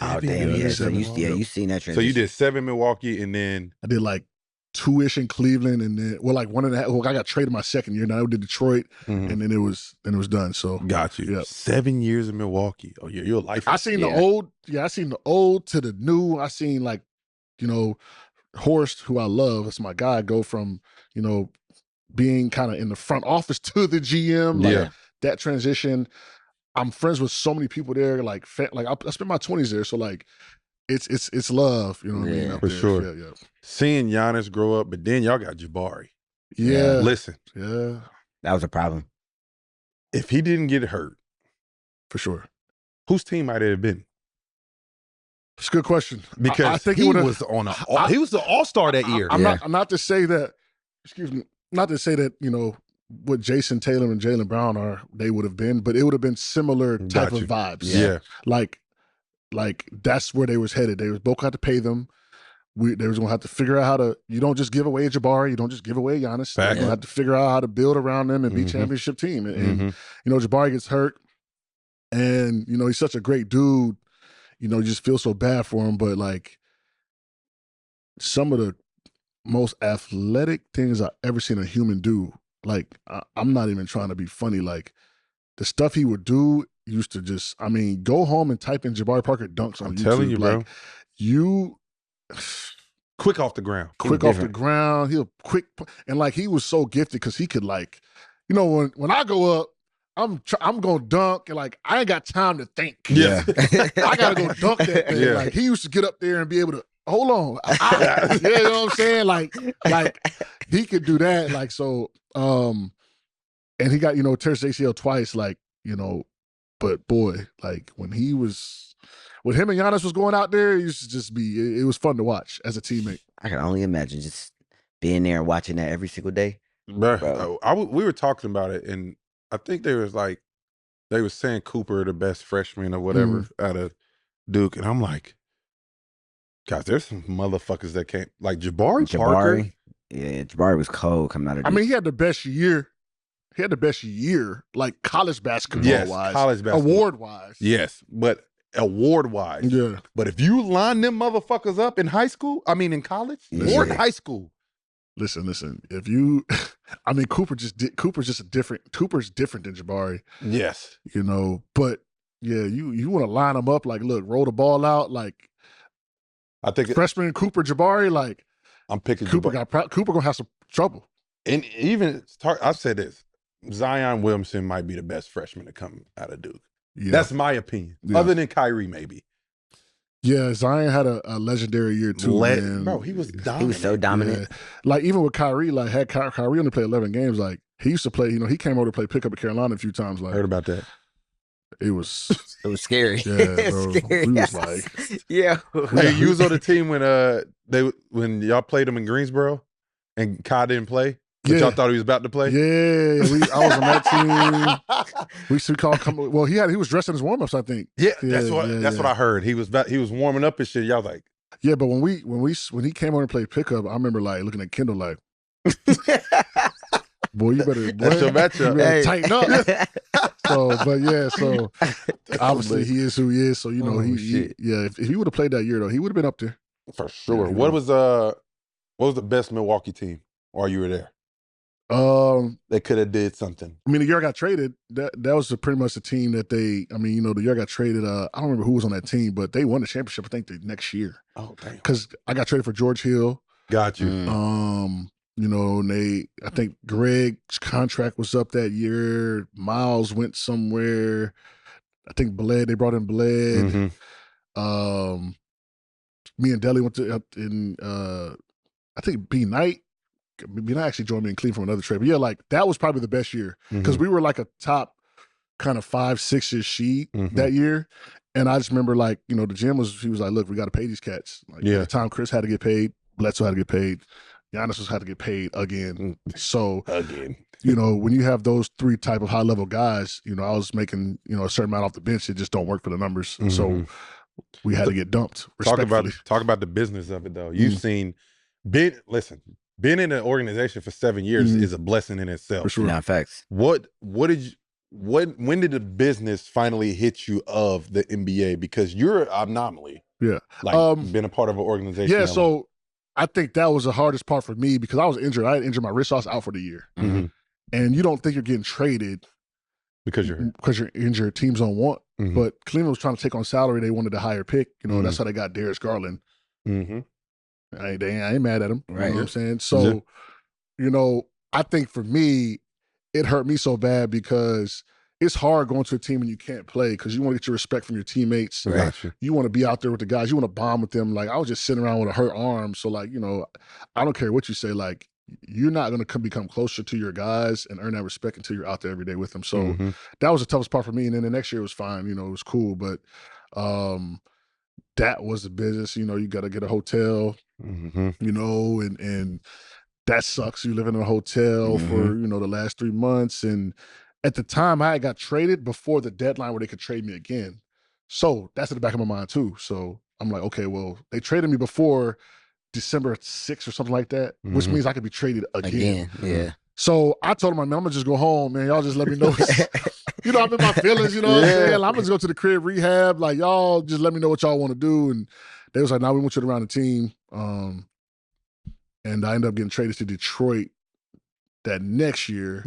Oh, damn, yeah. So you seen that transition. So you did 7 in Milwaukee, and then I did like 2-ish in Cleveland, and then like 1.5. Well, I got traded my second year. Now I did Detroit, and then it was done. So got you. Yep. 7 years in Milwaukee. Oh, you're a lifer. I seen the old. Yeah, I seen the old to the new. I seen, like, you know, Horst, who I love, that's my guy, go from, you know, being kind of in the front office to the GM. Like, that transition. I'm friends with so many people there. Like I spent my 20s there, so like it's love. You know what I mean? For sure. Yeah. Seeing Giannis grow up, but then y'all got Jabari. Yeah. Listen. Yeah. That was a problem. If he didn't get hurt, for sure, whose team might it have been? It's a good question. Because I think he was he was the all-star that year. I'm not to say that. Excuse me. Not to say that, you know, what Jason Taylor and Jaylen Brown are, they would have been, but it would have been similar type of vibes. Yeah. Like that's where they was headed. They was both had to pay them. They was going to have to figure out how to, you don't just give away Jabari, you don't just give away Giannis. They're going to have to figure out how to build around them and be championship team. And you know, Jabari gets hurt, and, you know, he's such a great dude. You know, you just feel so bad for him, but, like, some of the most athletic things I've ever seen a human do, like, I'm not even trying to be funny. Like, the stuff he would do used to just, I mean, go home and type in Jabari Parker dunks on YouTube. I'm telling you, bro. Quick off the ground. Quick off the ground. He'll quick. And, like, he was so gifted because he could, like, you know, when I go up, I'm going to dunk, and, like, I ain't got time to think. Yeah. I got to go dunk that thing. Yeah. Like, he used to get up there and be able to, hold on. You know what I'm saying? Like he could do that. Like, so, and he got, you know, tears ACL twice, like, you know, but boy, like, when him and Giannis was going out there, it used to just be, it was fun to watch as a teammate. I can only imagine just being there and watching that every single day. Bro. We were talking about it, and I think they were saying Cooper the best freshman or whatever out of Duke, and I'm like, guys, there's some motherfuckers that can't, like Jabari Parker. Yeah, Jabari was cold coming out of Duke. I mean, he had the best year. Like, college basketball wise. College basketball. Award wise. Yes, but award wise. Yeah. But if you line them motherfuckers up in in college or in high school. Listen. If you, I mean, Cooper's different than Jabari. Yes. You know, but yeah, you want to line them up, like, look, roll the ball out, like, I think freshman Cooper Jabari, like, I'm picking Cooper Jabari. Cooper gonna have some trouble. And even I said this, Zion Williamson might be the best freshman to come out of Duke. Yeah. That's my opinion. Yeah. Other than Kyrie, maybe. Yeah, Zion had a legendary year too. Man. Bro, he was dominant. He was so dominant. Yeah. Like, even with Kyrie, like, had Kyrie only played 11 games, like, he used to play, you know, he came over to play pickup at Carolina a few times. Like, heard about that. It was scary. Yeah, bro. Scary. We was like, yeah. Hey, you was on the team when y'all played him in Greensboro, and Kai didn't play, but y'all thought he was about to play. Yeah, I was on that team. We used to call him. Well, he was dressing his warm ups, I think. Yeah, that's what I heard. He was warming up and shit. Y'all like, yeah, but when he came on and played pickup, I remember, like, looking at Kendall like, boy, you better, that's your matchup. Tighten up. but yeah, so obviously he is who he is. So you know, if he would have played that year though, he would have been up there for sure. Yeah, what was the best Milwaukee team while you were there? They could have did something. I mean, the year I got traded, that was pretty much the team that they. I mean, you know, the year I got traded, I don't remember who was on that team, but they won the championship. I think the next year. Oh, damn! Because I got traded for George Hill. Got you. You know, and I think Greg's contract was up that year. Miles went somewhere. I think Bled. They brought in Bled. Me and Deli went to I think B Knight. B Knight actually joined me in Cleveland from another trade. But yeah, like that was probably the best year because we were like a top kind of 5-6ish seed that year. And I just remember like, you know, he was like, look, we got to pay these cats. Like at the time Chris had to get paid, Bledsoe had to get paid, Giannis had to get paid again. So you know, when you have those three type of high level guys, you know, I was making, you know, a certain amount off the bench. It just don't work for the numbers. So we had to get dumped. Talk about the business of it though. You've seen being in an organization for 7 years is a blessing in itself. For sure. Nah, facts. When did the business finally hit you of the NBA? Because you're an anomaly. Yeah. Like being a part of an organization. Yeah, so I think that was the hardest part for me because I was injured. I had injured my wrist. I was out for the year. And you don't think you're getting traded because you're hurt. Because you're injured. Teams don't want. But Cleveland was trying to take on salary. They wanted a higher pick. You know, that's how they got Darius Garland. I ain't mad at him. Right. You know what I'm saying? So, you know, I think for me, it hurt me so bad because it's hard going to a team and you can't play because you want to get your respect from your teammates. Right. You want to be out there with the guys. You want to bond with them. Like, I was just sitting around with a hurt arm. So, like, you know, I don't care what you say. Like, you're not going to become closer to your guys and earn that respect until you're out there every day with them. So that was the toughest part for me. And then the next year was fine. You know, it was cool. But that was the business. You know, you got to get a hotel, you know, and that sucks. You live in a hotel for, you know, the last 3 months. And at the time I got traded before the deadline where they could trade me again. So that's in the back of my mind too. So I'm like, okay, well, they traded me before December 6th or something like that, which means I could be traded again. Yeah. So I told him, man, I'm gonna just go home, man. Y'all just let me know. You know, I'm in my feelings, you know what I'm saying? I'm gonna just go to the crib rehab. Like, y'all just let me know what y'all want to do. And they was like, nah, we want you to run the team. And I ended up getting traded to Detroit that next year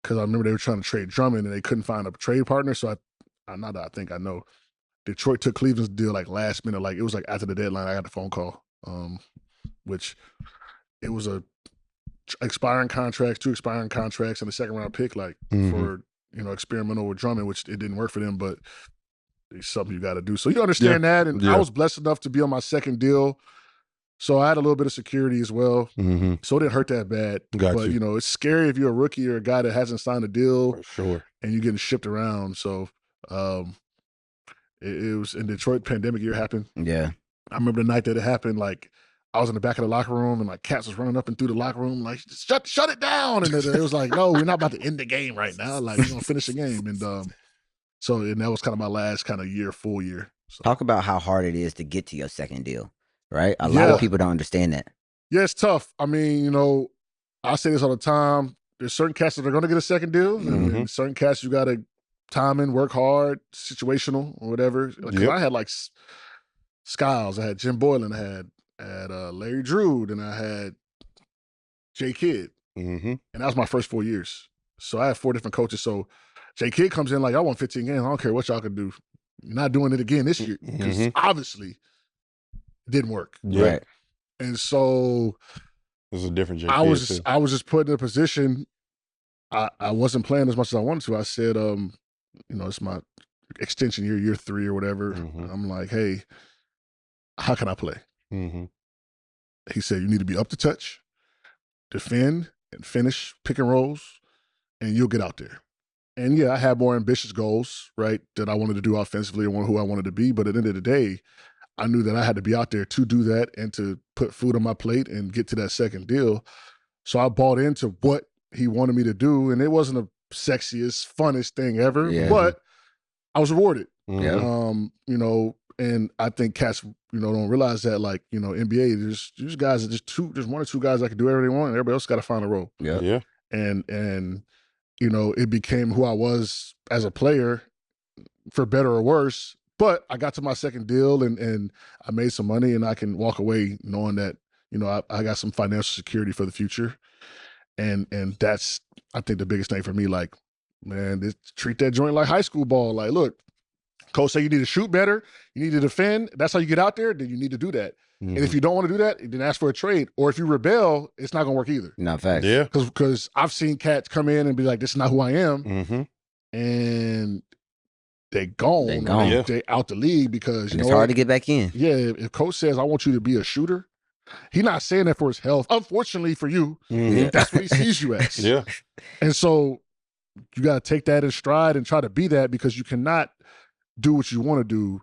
because I remember they were trying to trade Drummond and they couldn't find a trade partner. So I think I know. Detroit took Cleveland's deal like last minute. Like it was like after the deadline, I got the phone call, which it was a two expiring contracts and a second round pick, like for, you know, experimental with Drummond, which it didn't work for them, but it's something you got to do. So you understand that. And I was blessed enough to be on my second deal. So I had a little bit of security as well. So it didn't hurt that bad. But, you know, it's scary if you're a rookie or a guy that hasn't signed a deal. For sure. And you're getting shipped around. So it was in Detroit, pandemic year happened. Yeah. I remember the night that it happened, like, I was in the back of the locker room and like cats was running up and through the locker room, like, shut it down. And it was like, no, we're not about to end the game right now. Like, we're going to finish the game. And and that was kind of my last kind of full year. So. Talk about how hard it is to get to your second deal, right? A lot of people don't understand that. Yeah, it's tough. I mean, you know, I say this all the time. There's certain cats that are going to get a second deal. And certain cats you got to time in, work hard, situational or whatever. Because I had like Skiles, I had Jim Boylan, I had Larry Drew, and I had Jay Kidd. And that was my first 4 years. So I had 4 different coaches. So Jay Kidd comes in like, I want 15 games. I don't care what y'all can do. You're not doing it again this year. Because obviously it didn't work. Right. And so it was a different Jay I was just put in a position. I wasn't playing as much as I wanted to. I said, you know, it's my extension year 3 or whatever. I'm like, hey, how can I play? He said, you need to be up to touch, defend, and finish pick and rolls, and you'll get out there. And yeah, I had more ambitious goals, right, that I wanted to do offensively and who I wanted to be. But at the end of the day, I knew that I had to be out there to do that and to put food on my plate and get to that second deal. So I bought into what he wanted me to do. And it wasn't the sexiest, funnest thing ever, but I was rewarded. You know, and I think cats, you know, don't realize that, like, you know, NBA, there's guys that there's 1 or 2 guys that can do everything they want, and everybody else got to find a role. Yeah. And it became who I was as a player, for better or worse. But I got to my second deal and I made some money, and I can walk away knowing that, I got some financial security for the future. And that's, I think, the biggest thing for me. Like, man, treat that joint like high school ball. Like, look, coach say you need to shoot better, you need to defend. That's how you get out there. Then you need to do that. Mm-hmm. And if you don't want to do that, then ask for a trade. Or if you rebel, it's not gonna work either. Not facts. Yeah. Because I've seen cats come in and be like, "This is not who I am," and they gone. They out the league because it's hard to get back in. Yeah, if coach says I want you to be a shooter, he's not saying that for his health. Unfortunately for you, that's what he sees you as. Yeah. And so you got to take that in stride and try to be that, because you cannot do what you want to do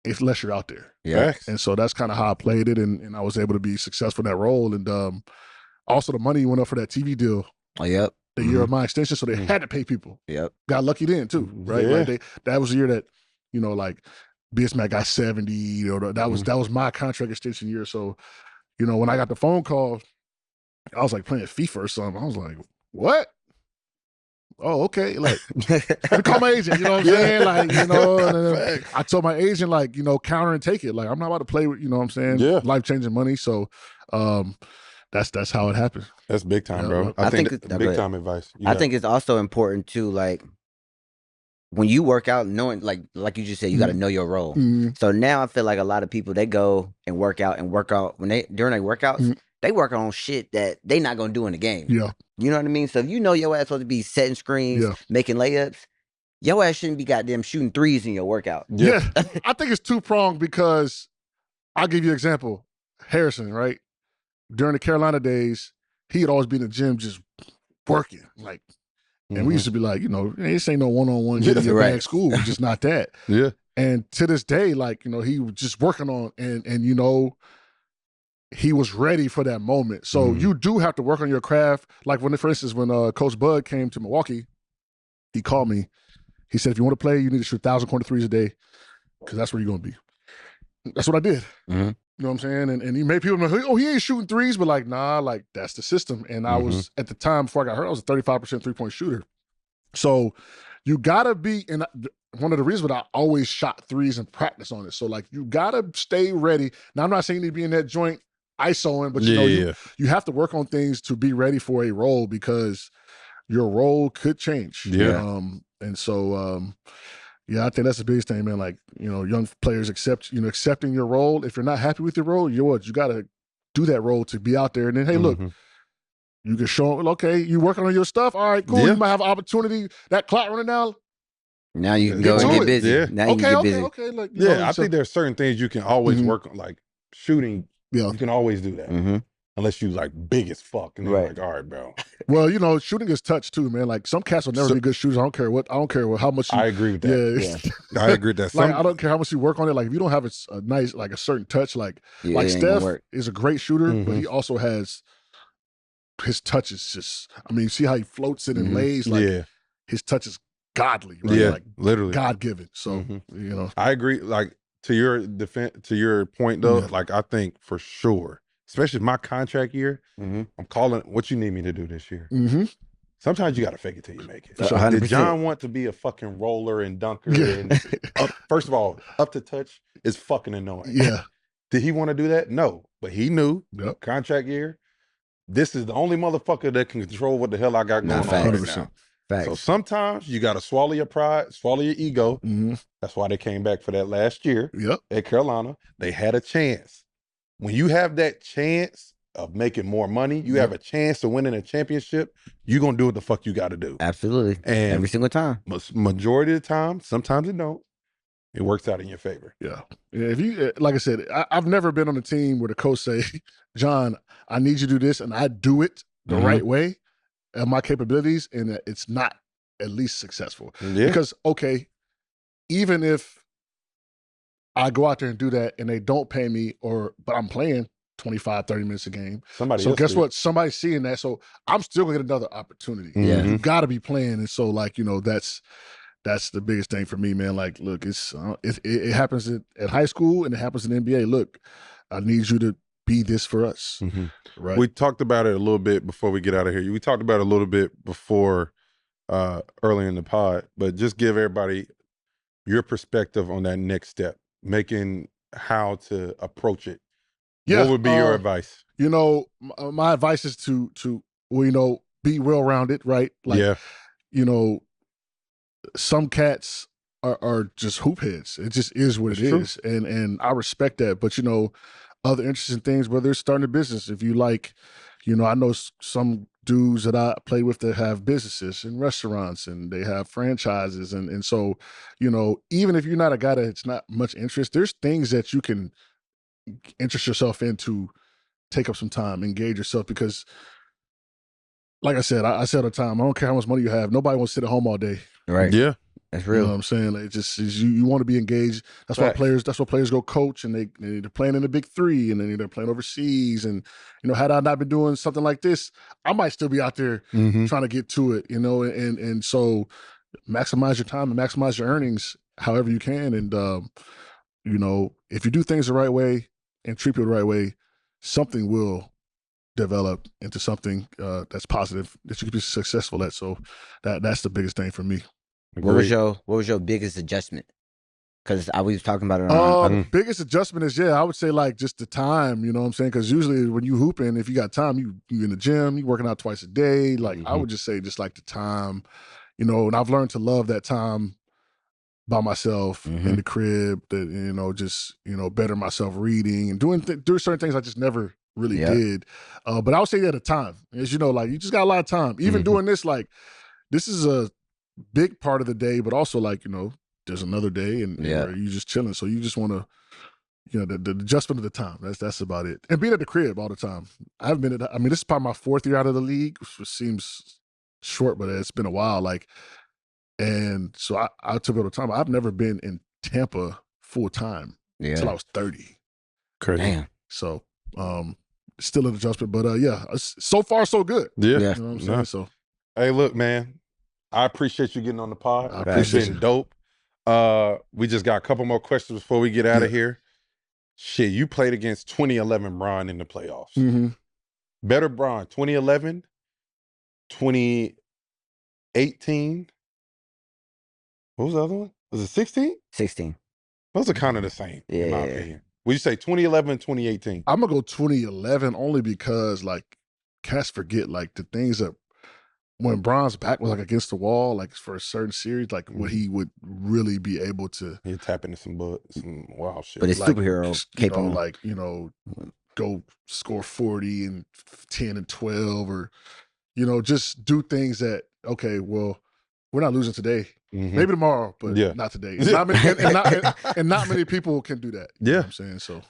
unless you're out there. Yeah. And so that's kind of how I played it, and I was able to be successful in that role. And also the money went up for that TV deal. Oh, yep. The year of my extension, so they had to pay people. Yep. Got lucky then too, right? Yeah. Like that was the year that, like Bismack got 70. That was my contract extension year. So, when I got the phone call, I was like playing FIFA or something. I was like, what? Oh, okay. Like, let me call my agent. You know what I'm saying? Like, and I told my agent, like, counter and take it. Like, I'm not about to play with, what I'm saying? Yeah. Life-changing money. So, that's how it happened. That's big time, bro. I think big time advice. I think it's also important too, like, when you work out, knowing, like you just said, you got to know your role. So now I feel like a lot of people, they go and work out when during their workouts, they work on shit that they not gonna do in the game. Yeah. You know what I mean? So if your ass supposed to be setting screens, making layups, your ass shouldn't be goddamn shooting threes in your workout. Yeah. I think it's two-pronged, because I'll give you an example. Harrison, right? During the Carolina days, he had always been in the gym just working. Like, and we used to be like, this ain't no one-on-one getting your bag school. It's just not that. Yeah. And to this day, like, he was just working on, and he was ready for that moment. So you do have to work on your craft. Like for instance, when Coach Bud came to Milwaukee, he called me. He said, if you want to play, you need to shoot 1,000 corner threes a day, because that's where you're going to be. That's what I did. You know what I'm saying? And he made people know, oh, he ain't shooting threes, but like, nah, like, that's the system. And I was, at the time before I got hurt, I was a 35% three-point shooter. So you gotta be, and one of the reasons I always shot threes and practice on it. So like, you gotta stay ready. Now, I'm not saying you need to be in that joint ISOing, but you have to work on things to be ready for a role, because your role could change. Yeah. And so, I think that's the biggest thing, man. Like, young players accepting your role. If you're not happy with your role, you got to do that role to be out there. And then, hey, look, you can show them, okay, you working on your stuff. All right, cool. You might have an opportunity. That clock running now. Now you can go and get busy. Yeah. Now you can get busy. Okay. Like, I think there's certain things you can always work on, like shooting. Yeah. You can always do that. Unless you like big as fuck, and they're like, all right, bro. Well, shooting is touch too, man. Like, some cats will never be good shooters. I don't care how much. I agree with that. Yeah. I agree with that. Like, I don't care how much you work on it. Like, if you don't have a nice, like a certain touch, like Steph is a great shooter, but he also has, his touch is just, I mean, see how he floats it and lays. Like, his touch is godly, right? Yeah, like, literally God given. So I agree. Like, to your point though, like, I think for sure, especially my contract year, I'm calling what you need me to do this year. Sometimes you got to fake it till you make it. So did John want to be a fucking roller and dunker? And first of all, up to touch is fucking annoying. Yeah. Did he want to do that? No. But he knew contract year, this is the only motherfucker that can control what the hell I got going on right now. Facts. So sometimes you got to swallow your pride, swallow your ego. That's why they came back for that last year at Carolina. They had a chance. When you have that chance of making more money, you have a chance of winning a championship, you're going to do what the fuck you got to do. Absolutely. And every single time. Majority of the time, sometimes it don't. It works out in your favor. Yeah. If you, like I said, I've never been on a team where the coach say, John, I need you to do this, and I do it the right way of my capabilities, and it's not at least successful. Yeah. Because, okay, even if I go out there and do that and they don't pay me, but I'm playing 25, 30 minutes a game. So guess what? Somebody's seeing that. So I'm still gonna get another opportunity. Yeah. You gotta be playing. And so, like, that's the biggest thing for me, man. Like, look, it happens at high school and it happens in the NBA. Look, I need you to be this for us. Right. We talked about it a little bit before we get out of here. We talked about it a little bit before earlier in the pod, but just give everybody your perspective on that next step, making how to approach it. Yeah, what would be your advice? You know, my advice is to well, you know, be well-rounded, right? Like, you know, some cats are just hoop heads. It just is what it is, and I respect that. But you know, other interesting things, whether it's starting a business, if you like, you know, I know some dudes that I play with that have businesses and restaurants and they have franchises. And so, you know, even if you're not a guy that's not much interest, there's things that you can interest yourself in to take up some time, engage yourself, because like I said, I said all the time, I don't care how much money you have. Nobody wants to sit at home all day. Right. Yeah. That's real. You know what I'm saying? Like, just you want to be engaged. That's why players go coach, and they're playing in the big three, and then they're playing overseas. And you know, had I not been doing something like this, I might still be out there trying to get to it. You know, and so maximize your time and maximize your earnings however you can. And you know, if you do things the right way and treat people the right way, something will develop into something that's positive that you can be successful at. So that's the biggest thing for me. What was your biggest adjustment? Because I was talking about it on biggest adjustment is, I would say like just the time, you know what I'm saying? Because usually when you hooping, if you got time, you in the gym, you working out twice a day. Like I would just say just like the time, you know, and I've learned to love that time by myself in the crib, that, you know, just, you know, better myself reading and doing certain things I just never really did. But I would say at a time, as you know, like you just got a lot of time. Even doing this, like this is a big part of the day, but also like, you know, there's another day and where you just chilling. So you just want to, you know, the adjustment of the time. That's about it. And being at the crib all the time. I mean, this is probably my 4th year out of the league, which seems short, but it's been a while. Like, and so I took it all the time. I've never been in Tampa full time until I was 30. Crazy. Damn. So, still an adjustment, but so far so good. Yeah. You know what I'm saying? So, hey, look, man, I appreciate you getting on the pod. I appreciate it. Dope. We just got a couple more questions before we get out of here. Shit, you played against 2011 Bron in the playoffs. Better Bron, 2011, 2018. What was the other one? Was it 16? 16. Those are kind of the same, in my opinion. Would you say 2011, 2018? I'm going to go 2011 only because, like, cats forget, like, the things that when Bron's back was, like, against the wall, like, for a certain series, like, what he would really be able to. He'd tap into some wild shit. But it's like, superhero capable. Like, you know, go score 40 and 10 and 12 or, you know, just do things that, okay, well, we're not losing today. Maybe tomorrow, but not today. Not many people can do that. You know what I'm saying? So,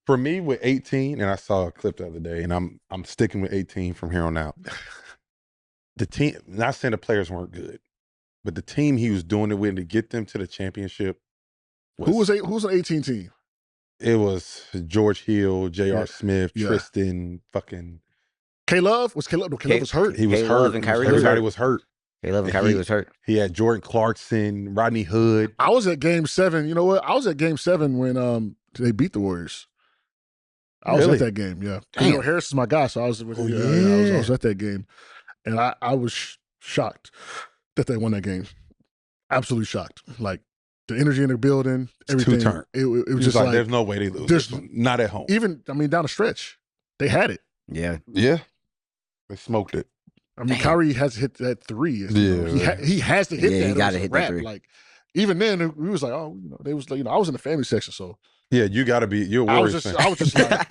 for me with 18, and I saw a clip the other day, and I'm sticking with 18 from here on out. The team, not saying the players weren't good, but the team he was doing it with to get them to the championship. Who's an 18 team? It was George Hill, J.R. Smith, Tristan, fucking K-Love? Was K-Love? No, K-Love was hurt. He was hurt. And Kyrie Everybody was hurt. K-Love and Kyrie was hurt. He had Jordan Clarkson, Rodney Hood. I was at Game 7. You know what? I was at Game 7 when they beat the Warriors. I was at that game, You know, Harris is my guy, so I was with I was at that game. And I was shocked that they won that game. Absolutely shocked. Like, the energy in the building, everything. It's 2 turn. It was just like, there's no way they lose this one. Not at home. Even, I mean, down the stretch, they had it. Yeah. Yeah. They smoked it. I mean, Kyrie has hit that 3. He has to hit that. He got to hit that 3. Like, even then, we was like, oh, you know, they was like, you know, I was in the family section, so. Yeah, you got to be. You're a Warriors fan. I was just like,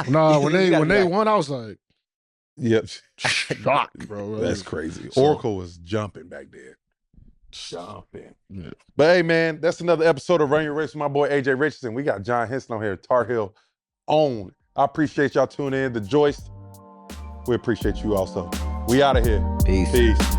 when they won, I was like, shocked, bro. That's crazy. Oracle was jumping back there. Jumping. Yeah. But hey, man, that's another episode of Run Your Race with my boy AJ Richardson. We got John Henson on here, Tar Heel on. I appreciate y'all tuning in. The Joyce, we appreciate you also. We out of here. Peace. Peace.